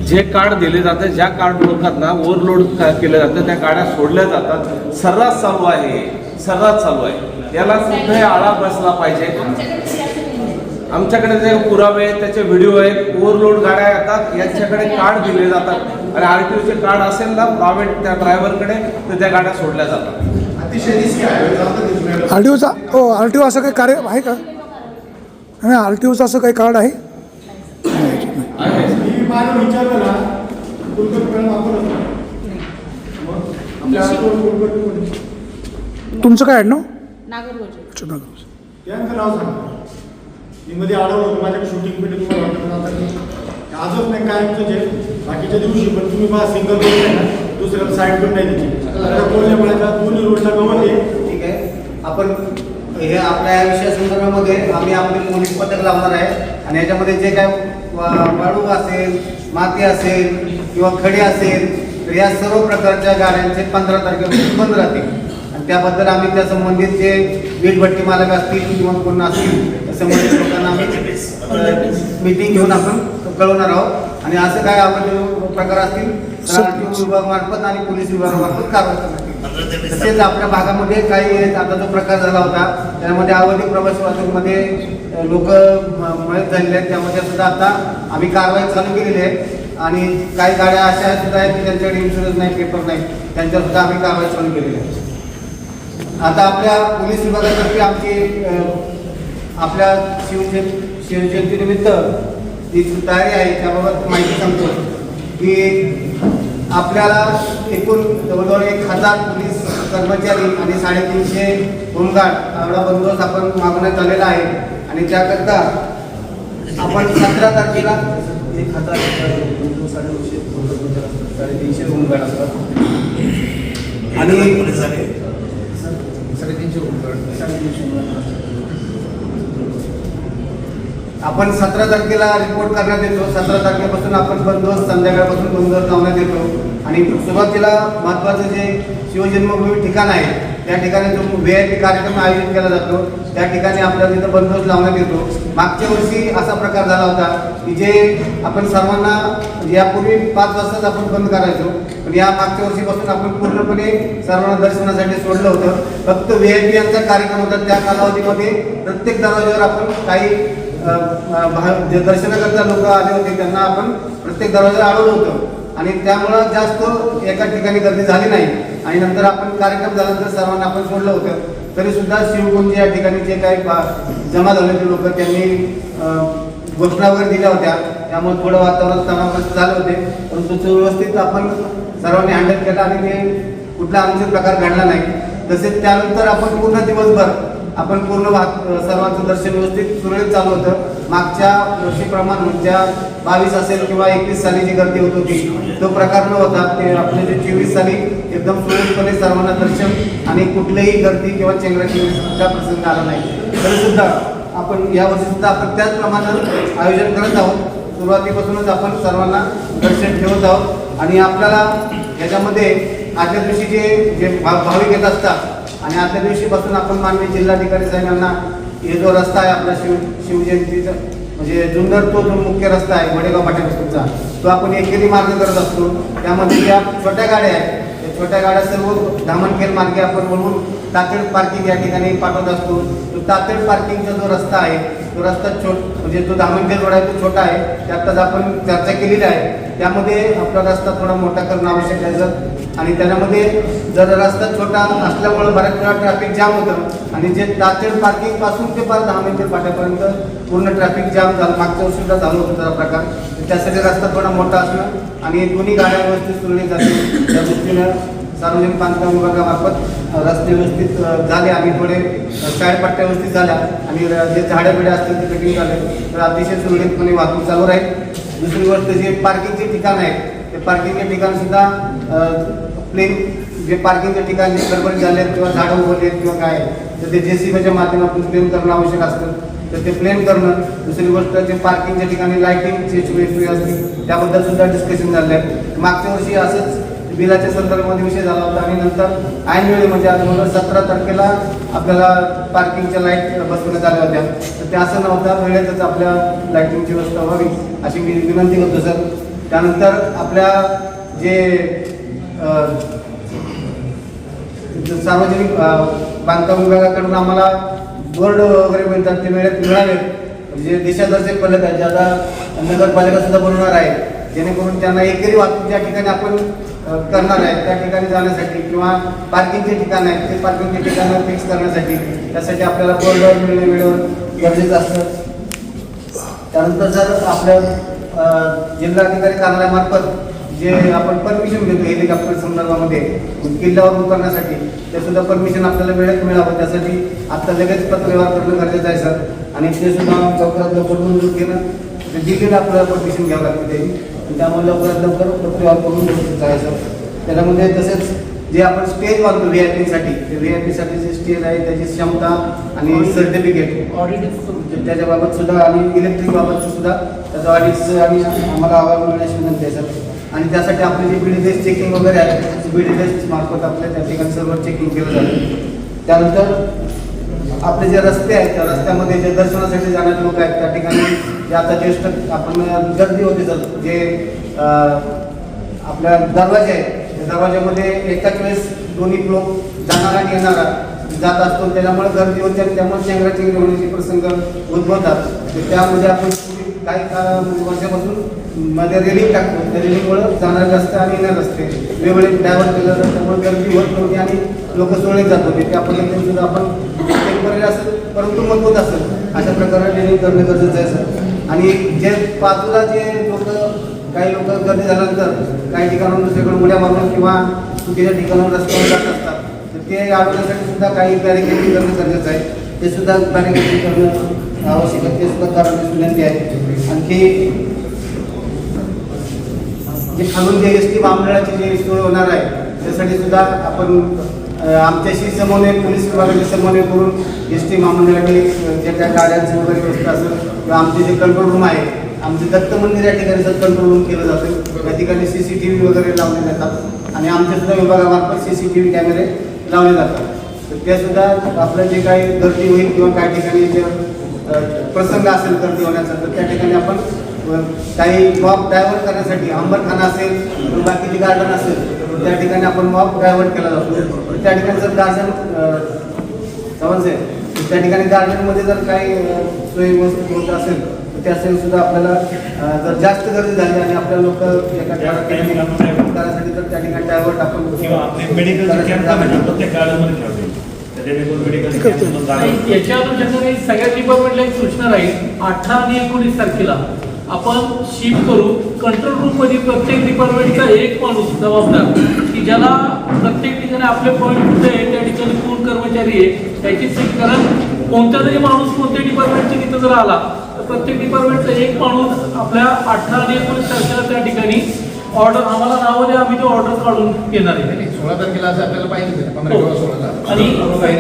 जे कार्ड दिले जातं, ज्या कार्ड लोकांना ओव्हरलोड केलं जातं त्या गाड्या सोडल्या जातात. सर्रास चालू आहे, सर्रास चालू आहे. याला कुठे आळा बसला पाहिजे. आमच्याकडे जे पुरावे आहेत, त्याचे व्हिडिओ आहेत. ओव्हरलोड गाड्या येतात, यांच्याकडे कार्ड दिले जातात आणि RTOचे कार्ड असेल ना प्रायव्हेट त्या ड्रायव्हरकडे, तर त्या गाड्या सोडल्या जातात. अतिशय रिस्की आहे. RTOचा RTO असं काही कार्य आहे का? नाही, RTOचं असं काही कार्ड आहे? मी माझं विचारलं ना कुलकर्णी वापरत आपल्या तुमचं काय आहे ना? त्यांचं नाव सांगा. मी मध्ये आढळलं होतं माझ्याकडे शूटिंग पेटे तुम्हाला वाटत आजच नाही कायमचं जे बाकीच्या दिवशी पण तुम्ही मला सिंगल रोड आहे ना दुसऱ्याला साईड पण नाही त्याची कोल्हेपणाच्या दोन्ही रोडला गवत आहे. ठीक आहे, आपण हे आपल्या या विषयासंदर्भामध्ये आम्ही आपले पोलीस पथक लावणार आहे आणि याच्यामध्ये जे काय वाळू असेल, माती असेल किंवा खडी असेल तर या सर्व प्रकारच्या गाड्यांचे 15 तारखेपासून बंद राहतील आणि त्याबद्दल आम्ही त्या संबंधित जे वीटभट्टी मालक असतील किंवा कोण असतील संबंधित लोकांना आम्ही मीटिंग घेऊन आपण कळवणार आहोत आणि असं काय आपण प्रकार असतील तर RTO विभागामार्फत आणि पोलीस विभागामार्फत कारवाई करण्यात येईल. तसेच आपल्या भागामध्ये काही आता जो प्रकार झाला होता त्यामध्ये अवैध प्रवासी वाहतूकमध्ये लोक मयत झालेले आहेत, त्यामध्ये सुद्धा आता आम्ही कारवाई चालू केलेली आहे आणि काही गाड्या अशा सुद्धा आहेत की त्यांच्याकडे इन्शुरन्स नाही, पेपर नाही, त्यांच्यावर सुद्धा आम्ही कारवाई चालू केलेली आहे. आता आपल्या पोलीस विभागातर्फे आमची आपल्या शिवजयंतीनिमित्त जी तयारी आहे त्याबाबत माहिती सांगतो की आपल्याला एकूण जवळजवळ 1000 पोलीस कर्मचारी आणि 350 होमगार्ड एवढा बंदोबस्त आपण मागवण्यात आलेला आहे आणि त्याकरता आपण 17 तारखेला 1000 350 होमगार्ड असतात आणि 350 होमगार्ड आपण 17 तारखेला रिपोर्ट करण्यात येतो. 17 तारखेपासून आपण बंदोबस्त संध्याकाळपासून बंदोबस्त लावण्यात येतो आणि सुरुवातीला महत्त्वाचं जे शिवजन्मभूमी ठिकाण आहे त्या ठिकाणी जो VIP कार्यक्रम आयोजित केला जातो त्या ठिकाणी आपल्याला तिथं बंदोबस्त लावण्यात येतो. मागच्या वर्षी असा प्रकार झाला होता की जे आपण सर्वांना यापूर्वी 5 वाजताच आपण बंद करायचो पण या मागच्या वर्षीपासून आपण पूर्णपणे सर्वांना दर्शनासाठी सोडलं होतं. फक्त VIP यांचा कार्यक्रम होता. त्या कालावधीमध्ये प्रत्येक दरवाजावर आपण काही जे दर्शनाकरता लोक आले होते त्यांना आपण प्रत्येक दरवाजाला अडवलं होतं आणि त्यामुळं जास्त एका ठिकाणी गर्दी झाली नाही आणि नंतर आपण कार्यक्रम झाल्यानंतर सर्वांना आपण सोडलं होतं. तरी सुद्धा शिवकुंज या ठिकाणी जे काही जमा झालेले लोक त्यांनी घोषणा वगैरे दिल्या होत्या त्यामुळे थोडं वातावरण तणावग्रस्त झाले होते परंतु ते व्यवस्थित आपण सर्वांनी हँडल केलं आणि ते कुठला आमचे प्रकार घडला नाही. तसेच त्यानंतर आपण पूर्ण दिवसभर आपण पूर्ण सर्वांचं दर्शन व्यवस्थित सुरळीत चालू होतं. मागच्या वर्षीप्रमाणे ज्या 22 असेल किंवा 21 साली जी गर्दी होत होती तो प्रकार न होता ते आपले जे 24 साली एकदम सुरळीतपणे सर्वांना दर्शन आणि कुठलीही गर्दी किंवा चेंगराचेंगरीचा प्रसंग आला नाही. तरी सुद्धा आपण यावर्षी सुद्धा आपण त्याचप्रमाणे आयोजन करत आहोत. सुरुवातीपासूनच आपण सर्वांना दर्शन ठेवत आहोत आणि आपल्याला याच्यामध्ये आजच्या दिवशी जे भाविक येत असतात आणि आजच्या दिवशीपासून आपण माननीय जिल्हाधिकारी साहेबांना हे जो रस्ता आहे आपला शिवजयंतीचा म्हणजे जुन्नर तो जो मुख्य रस्ता आहे वडेगाव फाट्यापासूनचा तो आपण एकेरी मार्ग करत असतो. त्यामध्ये ज्या छोट्या गाड्या आहेत त्या छोट्या गाड्या सर्व धामणखेल मार्गे आपण म्हणून तातेड पार्किंग या ठिकाणी पाठवत असतो. तो तातेड पार्किंगचा जो रस्ता आहे तो रस्ता म्हणजे जो धामणखेल रोड आहे तो छोटा आहे त्यातच आपण चर्चा केलेली आहे. त्यामध्ये आपला रस्ता थोडा मोठा करणं आवश्यक आहे आणि त्याच्यामध्ये जर रस्ता छोटा असल्यामुळे बऱ्याच वेळा ट्रॅफिक जाम होतं आणि जे तातेड पार्किंग पासून ते 10 फाट्यापर्यंत पूर्ण ट्रॅफिक जाम झालं. मागच्या वर्षीला झालं होतं त्याचा प्रकार. त्यासाठी रस्ता थोडा मोठा असणं आणि दोन्ही गाड्या व्यवस्थित सुरळीत जातील त्या दृष्टीनं सार्वजनिक बांधकाम विभागामार्फत रस्ते व्यवस्थित झाले आणि थोडे शाळेपट्ट्या व्यवस्थित झाल्या आणि जे झाडे बिडे असतील ते कटिंग झाले तर अतिशय सुरळीतपणे वाहतूक चालू राहील. दुसरी गोष्ट जे पार्किंगचे ठिकाण आहे ते पार्किंगचे ठिकाण सुद्धा प्लेन जे पार्किंगचे ठिकाण जे गडबड झाले आहेत किंवा झाडं उभरले आहेत किंवा काय तर ते JCBच्या माध्यमातून प्लेन करणं आवश्यक असतं तर ते प्लेन करणं. दुसरी गोष्ट जे पार्किंगच्या ठिकाणी लाईटिंगची सोयी असतील त्याबद्दल सुद्धा डिस्कशन झालं आहे. मागच्या वर्षी असंच बिलाच्या संदर्भामध्ये विषय झाला होता आणि नंतर ऐनवेळी म्हणजे आज 17 तारखेला आपल्याला पार्किंगच्या लाईट बसवण्यात आल्या होत्या. तर ते असं नव्हतं, वेळेतच आपल्या लाईटिंगची व्यवस्था व्हावी अशी मी विनंती करतो सर. त्यानंतर आपल्या जे सार्वजनिक बांधकाम विभागाकडून आम्हाला बोर्ड वगैरे मिळतात ते वेळेत मिळावेत. जे दिशादर्शक फलक आहेत, जे आता नगरपालिका सुद्धा बनवणार आहे, जेणेकरून त्यांना एकेरी वाहतूक ज्या ठिकाणी आपण करणार आहे त्या ठिकाणी जाण्यासाठी किंवा पार्किंगचे ठिकाण आहेत ते पार्किंगचे ठिकाणं फिक्स करण्यासाठी त्यासाठी आपल्याला बोर्ड मिळणे वेळेवर गरजेचं असतं. त्यानंतर जर आपल्या जिल्हाधिकारी कार्यालयामार्फत जे आपण परमिशन देतो हेलिकॉप्टर संदर्भामध्ये किल्ल्यावर उतरण्यासाठी ते सुद्धा परमिशन आपल्याला वेळेत मिळावं, त्यासाठी आता लगेच पत्रव्यवहार करणं गरजेचं आहे सर. आणि ते सुद्धा लवकरात लवकर मंजूर घेणं दिल्लीला आपल्याला परमिशन घ्यावं लागते त्याची, त्यामुळे लवकरात लवकर पत्रव्यवहार करून गरजेचं आहे सर. त्याच्यामध्ये तसेच जे आपण स्टेज बांधतो व्हीआयपीसाठी, ते व्हीआयपीसाठी जे स्टेज आहे त्याची क्षमता आणि सर्टिफिकेट ऑडिट त्याच्याबाबत सुद्धा आणि इलेक्ट्रिक बाबतचं सुद्धा त्याचं ऑडिटचं आणि आम्हाला अहवाल मिळण्याची विनंती आहे सर. आणि त्यासाठी आपले जे BDS चेकिंग वगैरे आहे BDS मार्फत आपल्या त्या ठिकाणी सर्व चेकिंग केलं जातं. त्यानंतर आपले जे रस्ते आहेत त्या रस्त्यामध्ये जे दर्शनासाठी जाणारे लोक आहेत त्या ठिकाणी जे आता ज्येष्ठ आपण गर्दी होते सर, जे आपल्या दरवाजे आहेत त्या दरवाज्यामध्ये एकाच वेळेस दोन्ही लोक जाणारा आणि येणारा जात असतो, त्याच्यामुळे गर्दी होते आणि त्यामुळे चेंगराचेंगरी होण्याचे प्रसंग उद्भवतात. त्यामध्ये आपण काही वर्षापासून मध्ये रेलिंग टाकतो, त्या रेलिंगमुळे जाणारे रस्ते आणि येणारे रस्ते वेगवेगळे डायव्हर्ट केले जातात, त्यामुळे गर्दी होत नव्हती आणि लोक सोडले जात होते. त्या पद्धतीने सुद्धा आपण टेम्पररी असेल परंतु मजबूत असेल अशा प्रकारे रेलिंग करणं गरजेचं आहे सर. आणि जे बाजूला जे लोक काही लोक गर्दी झाल्यानंतर काही ठिकाणाहून दुसरीकडे उड्या मारून किंवा चुकीच्या ठिकाणाहून रस्त्यावर जात असतात, तर ते अडवण्यासाठी सुद्धा काही बॅरिकेडिंग करणं गरजेचं आहे. ते सुद्धा बॅरिकेडिंग करणं आवश्यक आहे, ते सुद्धा करण्याची विनंती आहे. आणखी जे खालून जे एस टी महामंडळाची जी सोय होणार आहे त्यासाठी सुद्धा आपण आमच्याशी समन्वय पोलीस विभागाचे समन्वय करून एस टी महामंडळाने ज्या त्या गाड्यांची वगैरे व्यवस्था असेल किंवा आमचे जे कंट्रोल रूम आहे, आमचे दत्त मंदिर या ठिकाणी सर कंट्रोल रूम केलं जातं, त्या ठिकाणी CCTV वगैरे लावले जातात आणि आमच्या सुद्धा विभागामार्फत CCTV कॅमेरे लावले जातात. तर ते सुद्धा आपलं जे काही गर्दी होईल किंवा काही ठिकाणी जे प्रसंग असेल गर्दी होण्याचा तर त्या ठिकाणी आपण काही मॉब डायव्हर्ट करण्यासाठी अंबरखाना असेल बाकीची गार्डन असेल त्या ठिकाणी आपण मॉब डायव्हर्ट केला जातो. त्या ठिकाणी जर गार्डन समजते त्या ठिकाणी गार्डनमध्ये जर काही सोयी वस्तू होत असेल तर त्या सोयी सुद्धा आपल्याला जर जास्त गर्दी झाली आणि आपल्या लोक एका करायसाठी तर त्या ठिकाणी डायव्हर्ट आपण याच्या अनुषंगाने सगळ्या डिपार्टमेंटला एक सूचना राहील 18 आणि 19 तारखेला आपण शिफ्ट करू कंट्रोल रूम मध्ये प्रत्येक डिपार्टमेंटचा एक माणूस जबाबदार की ज्याला प्रत्येक ठिकाणी आपले पॉईंट कुठे आहे त्या ठिकाणी कोण कर्मचारी आहे त्याची सीट. कारण कोणता जरी माणूस कोणत्या डिपार्टमेंटच्या तिथं जर आला तर प्रत्येक डिपार्टमेंटचा एक माणूस आपल्या 18 आणि 19 तारखेला त्या ठिकाणी ऑर्डर आम्हाला नाव द्या, आम्ही ते ऑर्डर काढून घेणार आहे. 16 तारखेला असं आपल्याला पाहिजे 15 किंवा 16 आणि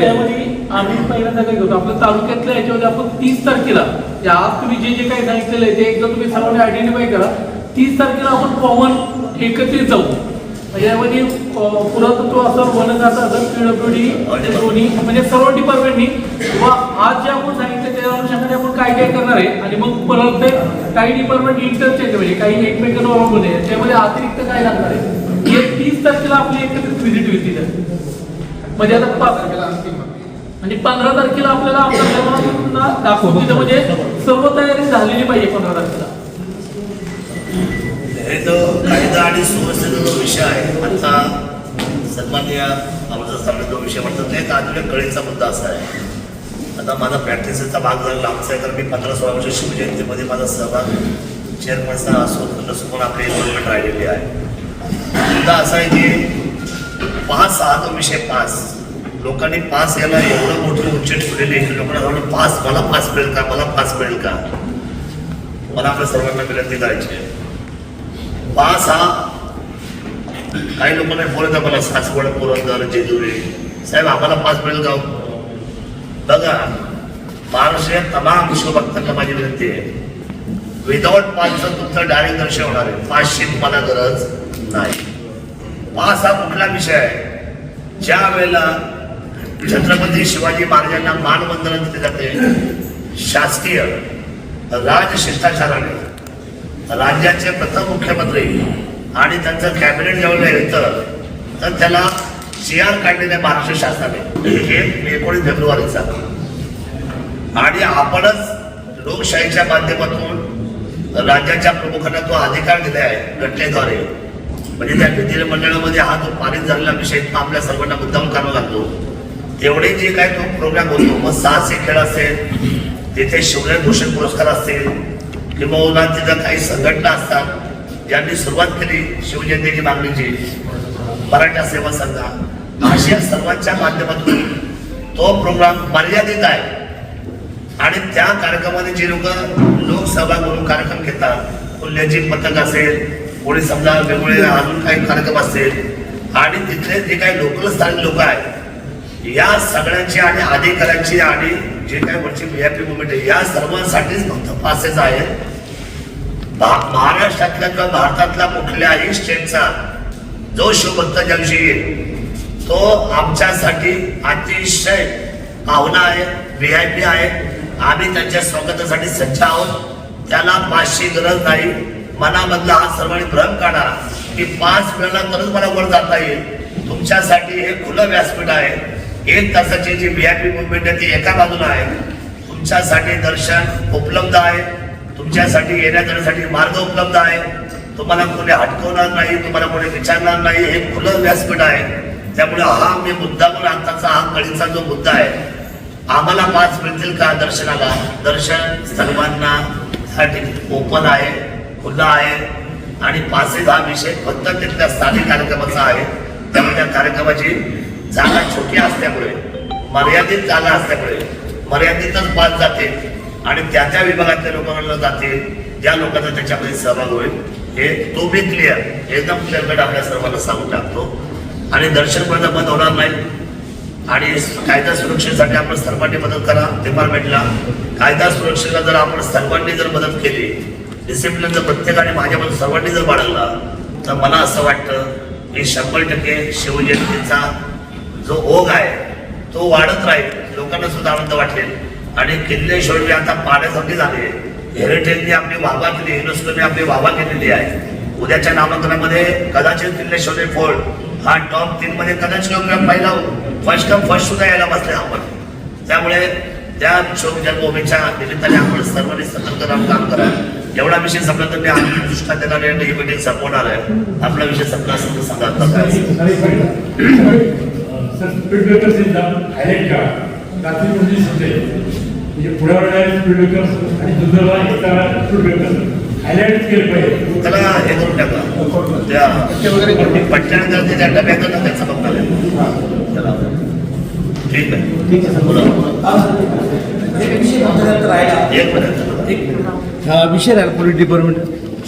त्यामध्ये आम्ही पहिल्यांदा काय करतो आपल्या तालुक्यातल्या याच्यामध्ये आपण 30 तारखेला आज तुम्ही जे जे काही सांगितलेलं आहे ते एकदा तुम्ही सर्वांनी आयडेंटिफाय करा. 30 तारखेला आपण कॉमन एकत्रित जाऊ. यामध्ये पुरातत्व असं वन खातं असं PWD दोन्ही म्हणजे सर्व डिपार्टमेंटनी किंवा आज जे आपण सांगितलं त्या अनुषंगाने आपण काय काय करणार आहे आणि मग परत ते काही डिपार्टमेंट इंटरचेंज म्हणजे काही एकमेकांना अवलंबून आहे त्यामध्ये अतिरिक्त काय लागणार आहे हे 30 तारखेला आपली एकत्रित व्हिजिट होती तिथे. म्हणजे आता 5 तारखेला अंतिम आणि 15 तारखेला आपल्याला आपल्या दाखवून तिथं म्हणजे सर्व तयारी झालेली पाहिजे 15 तारखेला. हे जो कायदा आणि सुव्यवस्थेचा जो विषय आहे आता सन्माननीय आमचा सामने जो विषय म्हणतात ते अजून कळीचा मुद्दा असा आहे. आता माझा प्रॅक्टिसचा भाग जर लांबचा आहे तर मी 15-16 वर्ष शिवजयंतीमध्ये माझा सहभाग चेअरपर्सन असो नसून आपली इन्व्हॉल्वमेंट राहिलेली आहे. मुद्दा असा आहे की 5-6 तो विषय 5 लोकांनी 5 याला एवढं मोठं उच्च ठेवलेले की लोकांना पास मला 5 मिळेल का मला 5 मिळेल का. मला आपल्या सर्वांना विनंती करायची आहे 5 हा काही लोकांना बोलत मला सासवड पुरंदर जेजुरी साहेब आम्हाला 5 मिळेल का बघा. महाराष्ट्रीय तमाम शिवभक्तांना माझी विनंती आहे विदाउट 5चं तुमचं डायरेक्ट दर्शन होणार आहे. 5ची तुम्हाला गरज नाही. पास हा कुठला विषय आहे? ज्या वेळेला छत्रपती शिवाजी महाराजांना मानवंदना दिली जाते शासकीय राजशिष्टाचाराने, राज्याचे प्रथम मुख्यमंत्री आणि त्यांचं कॅबिनेट जेव्हा येतं तर त्याला CR काढलेले महाराष्ट्र शासनाने 19 फेब्रुवारीचा, आणि आपणच लोकशाहीच्या माध्यमातून राज्याच्या प्रमुखांना तो अधिकार दिला आहे घटनेद्वारे. म्हणजे त्या विधिमंडळामध्ये हा जो पारित झालेला विषय आपल्या सर्वांना मुद्दाम करावा लागतो. तेवढे जे काय तो प्रोग्राम होतो, मग साहसी खेळ असेल, तिथे शिवराय भूषण पुरस्कार असतील, किंवा तिथं काही संघटना असतात ज्यांनी सुरुवात केली शिवजयंतीची मागणीची, मराठा सेवा संघ, अशा सर्वांच्या माध्यमातून तो प्रोग्राम मर्यादित आहे. आणि त्या कार्यक्रमामध्ये जे लोक सहभाग म्हणून कार्यक्रम घेतात, पुण्याची पथक असेल, कोणी समजा वेगवेगळे अजून काही कार्यक्रम असेल, आणि तिथले जे काही लोकल स्थानिक लोक आहेत, या सगळ्यांची आणि अधिकाऱ्यांची आणि जे काही वरची VIP मुवमेंट आहे, या सर्वांसाठीच फक्त पासेस आहेत. महाराष्ट्रातल्या किंवा भारतातल्या कुठल्याही स्टेटचा जो शिवभक्त ज्याविषयी येईल तो आमच्यासाठी अतिशय पाहुणा आहे, VIP आहे. आम्ही त्यांच्या स्वागतासाठी सज्ज आहोत. त्याला पासची गरज नाही. मनामधला हा सर्वांनी भ्रम काढा की पास मिळाला तरच मला वर जाता येईल. तुमच्यासाठी हे खुलं व्यासपीठ आहे. 1 तासाची जी VIP मुवमेंट आहे ती एका बाजूला आहे. तुमच्यासाठी दर्शन उपलब्ध आहे, तुमच्यासाठी येण्या जाण्यासाठी मार्ग उपलब्ध आहे. तुम्हाला कोणी हटकवणार नाही, तुम्हाला कोणी विचारणार नाही. हे खुलं व्यासपीठ आहे. त्यामुळे हा मी मुद्दा म्हणून आताचा हा कळीचा जो मुद्दा आहे, आम्हाला पास मिळतील का दर्शनाला? दर्शन सर्वांना ओपन आहे, खुला आहे. आणि पासेस हा विषय फक्त तिथल्या स्थानिक कार्यक्रमाचा आहे. त्यामुळे त्या कार्यक्रमाची जागा छोटी असल्यामुळे, मर्यादित जागा असल्यामुळे मर्यादितच पास जाते आणि त्या विभागातल्या लोकांना जातील ज्या लोकांचा त्याच्यामध्ये सहभाग होईल. हे तो बी क्लिअर, एकदम क्लिअर कट आपल्या सर्वांना सांगून टाकतो. आणि दर्शन पण बंद होणार नाही. आणि कायदा सुरक्षेसाठी आपण सर्वांनी मदत करा. डिपार्टमेंटला कायदा सुरक्षेला जर आपण सर्वांनी जर मदत केली, डिसिप्लिन जर प्रत्येकाने माझ्यामध्ये सर्वांनी जर बाळगला, तर मला असं वाटतं की 100% शिवजयंतीचा जो ओघ आहे तो वाढत राहील. लोकांना सुद्धा आनंद वाटेल. आणि किल्ले शोधले आता पाण्यासाठी झाले. हेरिटेजने आपली वाहवा केली, युनेस्कोने आपली वाहवा केलेली आहे. उद्याच्या नामांकनामध्ये कदाचित किल्ले शोधले फोर्ट हा टॉप 3 मध्ये कदाचित पहिला फर्स्ट कम फर्स्ट सुद्धा यायला बसले आपण. त्यामुळे त्या शोक जन्मभूमीच्या निमित्ताने आपण सर्वांनी सतर्क राहून काम करा. एवढा विषय संपला तर मी आम्ही दृष्टात देणार आहे. ही मिटिंग संपवणार आहे. आपला विषय संपला असेल तर सांगा. स्पीड ब्रेकर्स हायलाइट करा. रात्री म्हणजे पुढे वाढणारे स्पीड ब्रेकर्स आणि दुसऱ्याला एकटा स्पीड ब्रेकर्स हायलाइट केले पाहिजे. त्याला हे करून टाका, त्या पट्ट्यानंतर त्याच्या डब्यात त्याचा बघणार आहे. ठीक आहे, ठीक आहे. विषय राहिला पोलीस डिपार्टमेंट.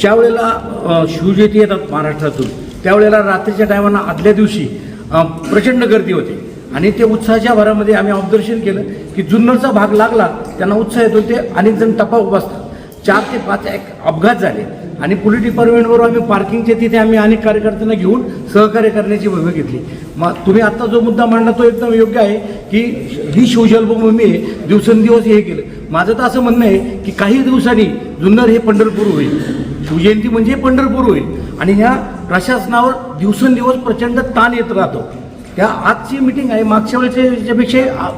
ज्या वेळेला शिवजयंती येतात महाराष्ट्रातून, त्यावेळेला रात्रीच्या टायमाला आदल्या दिवशी प्रचंड गर्दी होते. आणि ते उत्साहाच्या भरामध्ये आम्ही ऑब्झर्वेशन केलं की जुन्नरचा भाग लागला, त्यांना उत्साह येतो, ते अनेक जण टपाव बसतात. 4 ते 5 अपघात झाले. आणि पोलीस डिपार्टमेंटवर आम्ही पार्किंगच्या तिथे आम्ही अनेक कार्यकर्त्यांना घेऊन सहकार्य करण्याची भूमिका घेतली. मग तुम्ही आत्ता जो मुद्दा मांडला तो एकदम योग्य आहे की ही शिवजन्मभूमी आहे, दिवसेंदिवस हे केलं. माझं तर असं म्हणणं आहे की काही दिवसांनी जुन्नर हे पंढरपूर होईल. शिवजयंती म्हणजे पंढरपूर होईल. आणि ह्या प्रशासनावर दिवसेंदिवस प्रचंड ताण येत राहतो. त्या आजची मिटिंग आहे, मागच्या वेळेच्या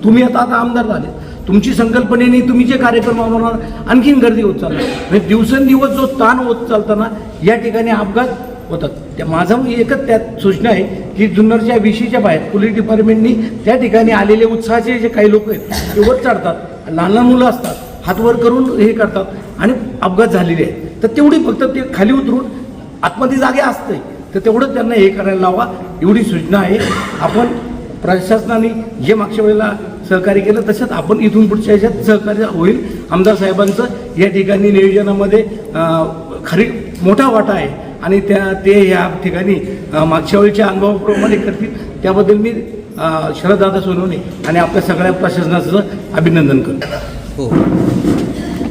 तुम्ही आता आमदार झाले, तुमची संकल्पनेने तुम्ही जे कार्यक्रम राबवणार आणखीन गर्दी होत चालणार. म्हणजे दिवसेंदिवस जो ताण होत चालताना या ठिकाणी अपघात होतात. त्या माझं एकच त्यात सूचना आहे की जुन्नरच्या विषयीच्या बाहेर पोलीस डिपार्टमेंटनी त्या ठिकाणी आलेले उत्साहाचे जे काही लोक आहेत ते वर चढतात, लहान लहान मुलं असतात, हातवर करून हे करतात आणि अपघात झालेले आहेत. तर तेवढी फक्त ते खाली उतरून आतमध्ये जागे असते तर तेवढं त्यांना हे करायला लावा, एवढी सूचना आहे. आपण प्रशासनाने जे मागच्या वेळेला सहकार्य केलं तसंच आपण इथून पुढच्या ह्याच्यात सहकार्य होईल. आमदार साहेबांचं या ठिकाणी नियोजनामध्ये खरी मोठा वाटा आहे आणि ते या ठिकाणी मागच्या वेळेच्या अनुभवाप्रमाणे करतील. त्याबद्दल मी शरददादा सोनवणे आणि आपल्या सगळ्या प्रशासनाचं अभिनंदन करतो. हो,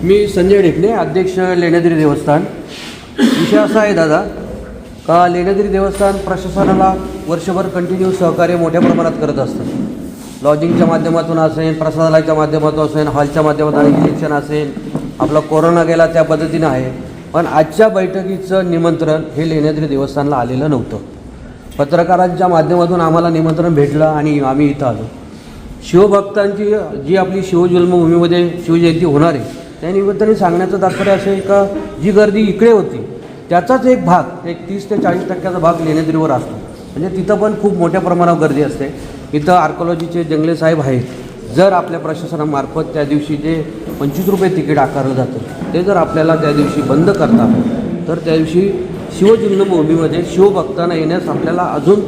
मी संजय ढेकणे, अध्यक्ष लेण्याद्री देवस्थान. विषय असा आहे दादा, का लेण्याद्री देवस्थान प्रशासनाला वर्षभर कंटिन्यू सहकार्य मोठ्या प्रमाणात करत असतं. लॉजिंगच्या माध्यमातून असेल, प्रसादालयाच्या माध्यमातून असेल, हॉलच्या माध्यमातून इलेक्शन असेल, आपला कोरोना गेला त्या पद्धतीनं आहे. पण आजच्या बैठकीचं निमंत्रण हे लेण्याद्री देवस्थानला आलेलं नव्हतं. पत्रकारांच्या माध्यमातून आम्हाला निमंत्रण भेटलं आणि आम्ही इथं आलो. शिवभक्तांची जी आपली शिवजन्मभूमीमध्ये शिवजयंती होणार आहे त्या निमित्ताने सांगण्याचं तात्पर्य असं आहे का जी गर्दी इकडे होती त्याचाच एक भाग, एक 30 ते 40% भाग लेण्याद्रीवर असतो. म्हणजे तिथं पण खूप मोठ्या प्रमाणावर गर्दी असते. इथं आर्कोलॉजीचे जंगले साहेब आहेत. जर आपल्या प्रशासनामार्फत त्या दिवशी जे 25 रुपये तिकीट आकारलं जातं ते जर आपल्याला त्या दिवशी बंद करता तर त्या दिवशी शिवजन्मभूमीमध्ये शिवभक्तांना येण्यास आपल्याला अजून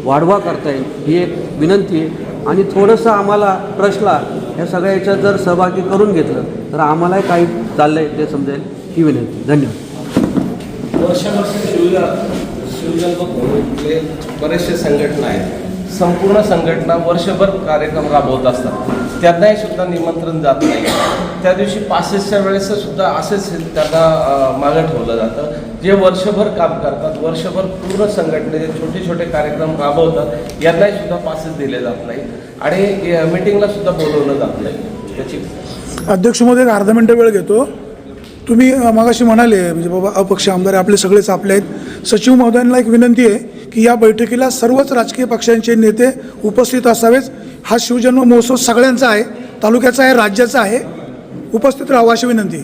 वाढवा करता येईल ही एक विनंती आहे. आणि थोडंसं आम्हाला ट्रस्टला या सगळ्या याच्यात जर सहभागी करून घेतलं तर आम्हालाही काही चाललं आहे ते समजेल ही विनंती. धन्यवाद. वर्षभर शिवजन्मभूमीतले बरेचसे संघटना आहेत. संपूर्ण संघटना वर्षभर कार्यक्रम राबवत असतात. त्यांनाही सुद्धा निमंत्रण जात नाही. त्या दिवशी पासेसच्या वेळेस सुद्धा असेच त्यांना मागं ठेवलं जातं. जे वर्षभर काम करतात, वर्षभर पूर्ण संघटनेचे छोटे छोटे कार्यक्रम राबवतात, यांनाही सुद्धा पासेस दिले जात नाही आणि मिटिंगला सुद्धा बोलवलं जात नाही. त्याची अध्यक्ष महोदय एक अर्धा मिनटं वेळ घेतो. तुम्ही मगाशी म्हणाले म्हणजे बाबा अपक्ष आमदार आपले सगळेच आपले आहेत. सचिव महोदयांना एक विनंती आहे की या बैठकीला सर्वच राजकीय पक्षांचे नेते उपस्थित असावेच. हा शिवजन्म महोत्सव सगळ्यांचा आहे, तालुक्याचा आहे, राज्याचा आहे. उपस्थित राहावं अशी विनंती.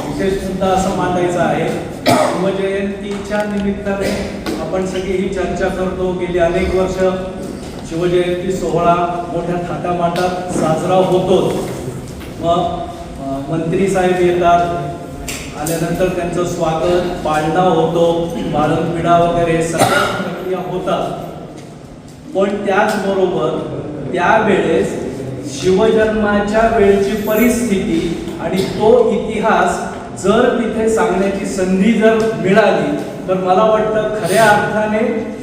विशेष सुद्धा असं मानायचं आहे शिवजयंतीच्या निमित्ताने आपण सगळी ही चर्चा करतो. गेली अनेक वर्ष शिवजयंती सोहळा मोठ्या थाटामाटात साजरा होतोच. मग मंत्री साहेब येतात, आल्यानंतर त्यांचं स्वागत, पाळणा होतो, बाळंतविडा वगैरे सगळ्या प्रक्रिया होतात. पण त्याचबरोबर त्यावेळेस शिवजन्माच्या वेळची परिस्थिती आणि तो इतिहास जर तिथे सांगण्याची संधी जर मिळाली तर मला वाटतं खऱ्या अर्थाने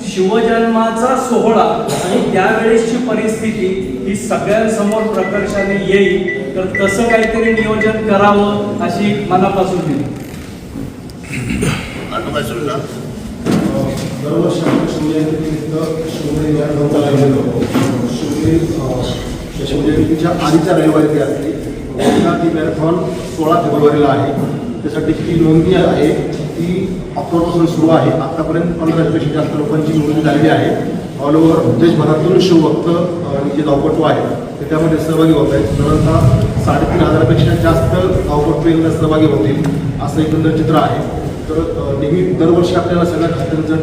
शिवजन्माचा सोहळा आणि त्यावेळेसची परिस्थिती ही सगळ्यांसमोर प्रकर्षाने येईल. तर तसं काहीतरी नियोजन करावं अशी मनापासून विनंती. दरवर्षी आपण शिवजयंतीनिमित्त शिवजयंती या ग्रंथाला गेलो होतो. शिवजयंतीच्या आधीच्या रविवारी ती असते. ती मॅरेथॉन 16 फेब्रुवारीला आहे. त्यासाठी जी नोंदणी आहे ती ऑक्टोबरपासून सुरू आहे. आतापर्यंत 15,000पेक्षा जास्त लोकांची नोंदणी झालेली आहे. ऑल ओव्हर देशभरातून शिवभक्त जे धावपटू आहेत ते त्यामध्ये सहभागी होत आहेत. साधारणतः 3,500पेक्षा जास्त धावपटू यांना सहभागी होतील असं एकंदर चित्र आहे. तर नेहमी दरवर्षी आपल्याला सगळ्या खात्यांचं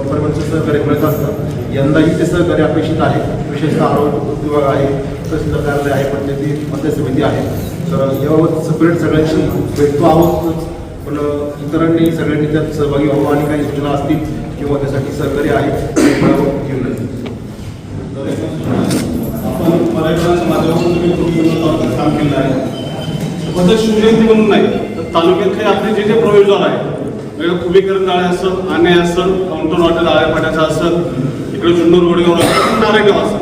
डिपार्टमेंटचं सहकार्य मिळत असतं. यंदाही ते सहकार्य अपेक्षित आहे. विशेषतः आरोग्य विभाग आहे, तहसीलदार कार्यालय आहे, पंचायती पंचायत समिती आहे. तर याबाबत सेपरेट सगळ्यांशी भेटतो आहोत. पण इतरांनी सगळ्यांनी त्यात सहभागी व्हावं आणि काही सूचना असतील किंवा त्यासाठी सहकार्य आहे घेऊन आपण पर्यटनाच्या माध्यमातून तुम्ही काम केलं आहे. फक्त शिवजयंती म्हणून नाही तर तालुक्यातले आपले जे जे प्रवेशद्वार आहे खुबीकरण जाळे असेल, आणे असेल, काउंटर हॉटेल आळेपाड्याचं असेल, इकडे जुन्नर गोडेगाव असेल, नारायणगाव असेल.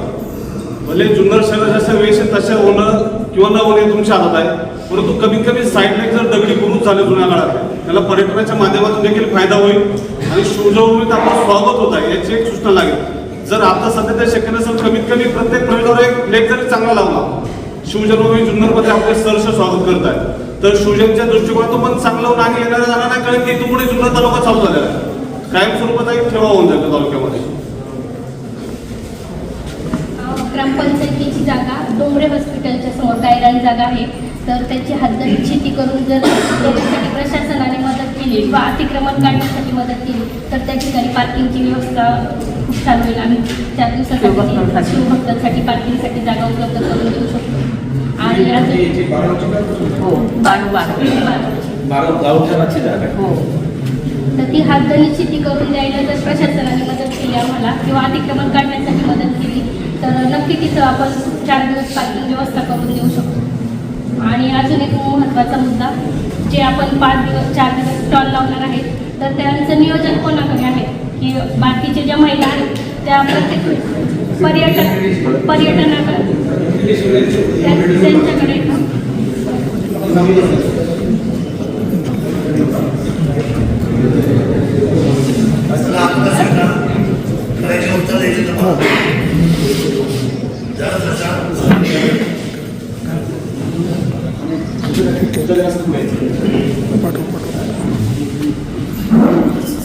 भले जुन्नर शहर जसं वेळेस तसे होणं किंवा न होणे तुमच्या हातात आहे. परंतु कमीत कमी साईडला जर दगडी बुरुज झाले जुन्या काळात त्याला पर्यटनाच्या माध्यमातून देखील फायदा होईल आणि शिवजन्मभूमीत आपलं स्वागत होत आहे याची एक सूचना लागेल. जर आता सध्या ते शक्य नसेल कमीत कमी प्रत्येक प्रवेशद्वार एक लेख जरी चांगला लावला. शिवजन्मभूमी जुन्नरमध्ये आपले सहर्ष स्वागत करत आहे. तर शिवजयंतीच्या दृष्टिकोनातून पण चांगलं होऊन आणि येणाऱ्या जाणार नाही कारण की इथून पुढे जुन्नर तालुका चालू झालेला आहे. कायमस्वरूपाचा एक ठेवा होऊन जातो तालुक्यामध्ये. ग्रामपंचायतीची जागा डोंगरे हॉस्पिटलच्या समोर गायरान जागा आहे. तर त्याची हद्दनिश्चिती करून जर त्याच्यासाठी प्रशासनाने मदत केली किंवा अतिक्रमण काढण्यासाठी मदत केली तर त्या ठिकाणी पार्किंगची व्यवस्था खूप छान होईल. आम्ही 4 दिवसासाठी शिवभक्तांसाठी पार्किंगसाठी जागा उपलब्ध करून देऊ शकतो. आणि हो हो तर ती हद्दनिश्चिती करून द्यायला जर प्रशासनाने मदत केली आम्हाला किंवा अतिक्रमण काढण्यासाठी मदत केली तर नक्की तिथं आपण 4 दिवस पार्किंग व्यवस्था करून देऊ शकतो. आणि अजून एक महत्त्वाचा मुद्दा जे आपण 4 दिवस स्टॉल लावणार आहेत तर त्यांचं नियोजन कोणाकडे आहे की बाकीच्या ज्या महिला आहेत त्या प्रत्येक पर्यटनाकडे त्यांच्याकडे का?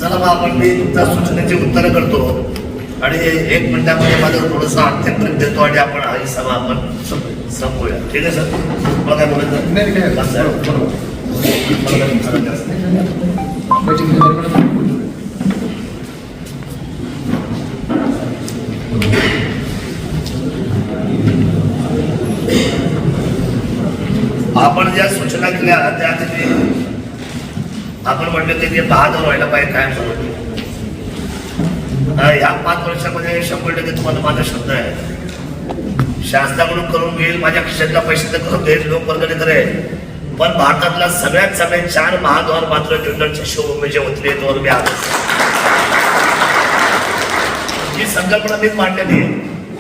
चला मग आपण मी तुमच्या सूचनेची उत्तरं करतो आणि 1 मिनिटामध्ये माझं थोडंसं अत्यंत देतो आणि आपण ही सभा आपण संपूया. ठीक आहे सर? मला काय बोलायचं आपण ज्या सूचना केल्या त्या आपण म्हटलं की ते बहादूर व्हायला पाहिजे कायम स्वरूपी. ह्या 5 वर्षामध्ये 100% तुम्हाला माझा शब्द आहे. शासनाकडून करून घेईल, माझ्या खिशातला पैसे तर करून घेईल, लोकवर्गणी करेल, पण भारतातला सगळ्यात 4 महाद्वार मात्र जुन्नरच्या शिवभूमीच्या वतीने मी आलो. ही संकल्पना मीच मांडलेली आहे.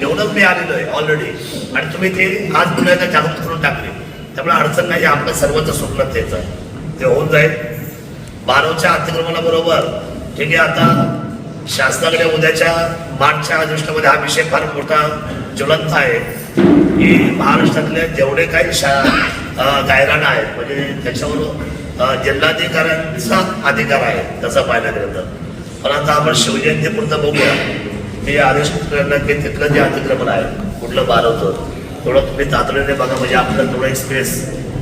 एवढंच मी आलेलो आहे ऑलरेडी आणि तुम्ही ते आज पुण्याला जागृत करून टाकले. त्यामुळे अडचण नाही. आपलं सर्वच स्वप्न तेच आहे, ते होऊन जाईल. 12च्या अतिक्रमणाबरोबर ठीक आहे. आता शासनाकडे उद्याच्या मार्चच्या दृष्टीमध्ये हा विषय फार मोठा ज्वलंत आहे की महाराष्ट्रातले जेवढे काही गायरानं आहेत म्हणजे त्याच्यावर जिल्हाधिकाऱ्यांचा अधिकार आहे तसं पाहायला गेलं तर. पण आता आपण शिवजयंतीपुरतं बघूया. मी आदेश की तिथलं जे अतिक्रमण आहे कुठलं 12चं थोडं तुम्ही तातडीने बघा म्हणजे आपल्याला थोडा एक स्पेस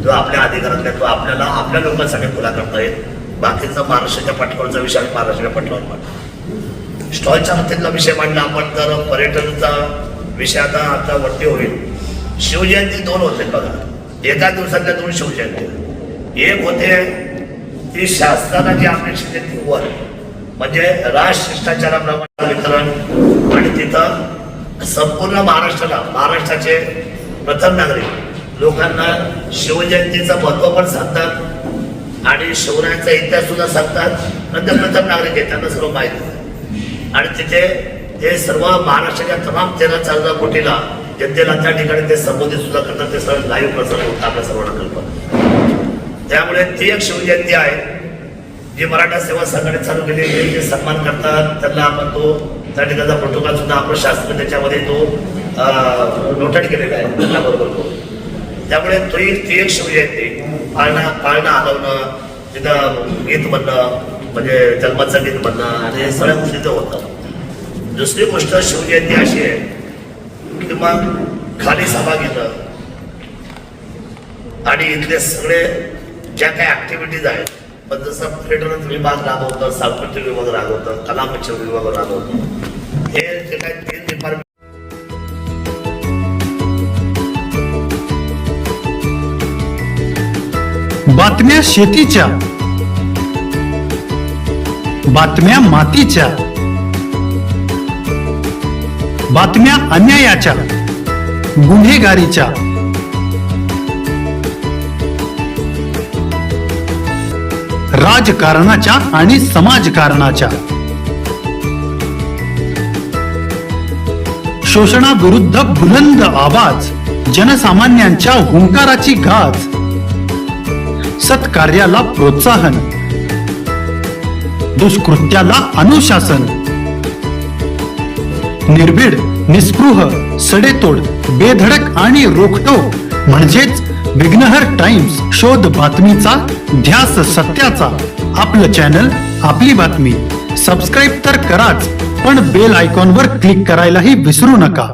जो आपल्या अधिकारातला तो आपल्याला आपल्या लोकांसाठी खुला करता येईल. बाकीचा महाराष्ट्राच्या पाठीवरचा विषय आम्ही महाराष्ट्राच्या पाठीवर मांडला. स्टॉलच्या हत्तीतला विषय मांडला आपण. तर पर्यटनाचा विषय आता वरती होईल. शिवजयंती 2 होते बघा. एका दिवसातल्या 2 शिवजयंती. एक होते ती शासनाला जी अपेक्षित आहे ती वर म्हणजे राजशिष्टाचाराप्रमाणे वितरण आणि तिथं संपूर्ण महाराष्ट्राचे प्रथम नागरिक लोकांना शिवजयंतीचं महत्व पण सांगतात आणि शिवरायांचा इतिहास सुद्धा सांगतात. नंतर प्रथम नागरिक आहे त्यांना सर्व माहिती आणि तिथे ते सर्व महाराष्ट्राच्या तमाम 13-14 कोटीला जनतेला त्या ठिकाणी ते संबोधित सुद्धा करतात. ते सर्व लाईव्ह प्रसारण होतं आपल्या सर्वांना कल्पना. त्यामुळे ती एक शिवजयंती आहे जी मराठा सेवा संघाने चालू केली आहे. जे सन्मान करतात त्यांना आपण तो त्या ठिकाणचा प्रोटोकॉल सुद्धा आपलं शास्त्र त्याच्यामध्ये तो नोटेड केलेला आहे त्यांना बरोबर तो. त्यामुळे ती एक शिवजयंती पाळणं हलवणं तिथं गीत म्हणणं म्हणजे जन्माचं गीत म्हणणं आणि सगळ्या गोष्टी ते होतं. दुसरी गोष्ट शिवजयंती अशी आहे की मग खाली सभा घेणं आणि इथले सगळे ज्या काही ऍक्टिव्हिटीज आहेत पण जसं पर्यटन विभाग राबवतं, सांस्कृतिक विभाग राबवतं, कला विभाग राबवतं, हे जे काही 3 डिपार्टमेंट बातम्या शेतीच्या, बातम्या मातीच्या, बातम्या अन्यायाच्या, गुन्हेगारीच्या, राजकारणाच्या आणि समाजकारणाच्या, शोषणाविरुद्ध बुलंद आवाज, जनसामान्यांच्या हुंकाराची गाज, सत्कार्याला प्रोत्साहन, दुष्कृत्याला अनुशासन, निर्भीड, निस्पृह, सडेतोड, बेधडक आणि रोखटोक म्हणजेच विघ्नहर टाइम्स. शोध बातमीचा, ध्यास सत्याचा. आपलं चॅनल, आपली बातमी. सबस्क्राईब तर कराच पण बेल आयकॉनवर क्लिक करायलाही विसरू नका.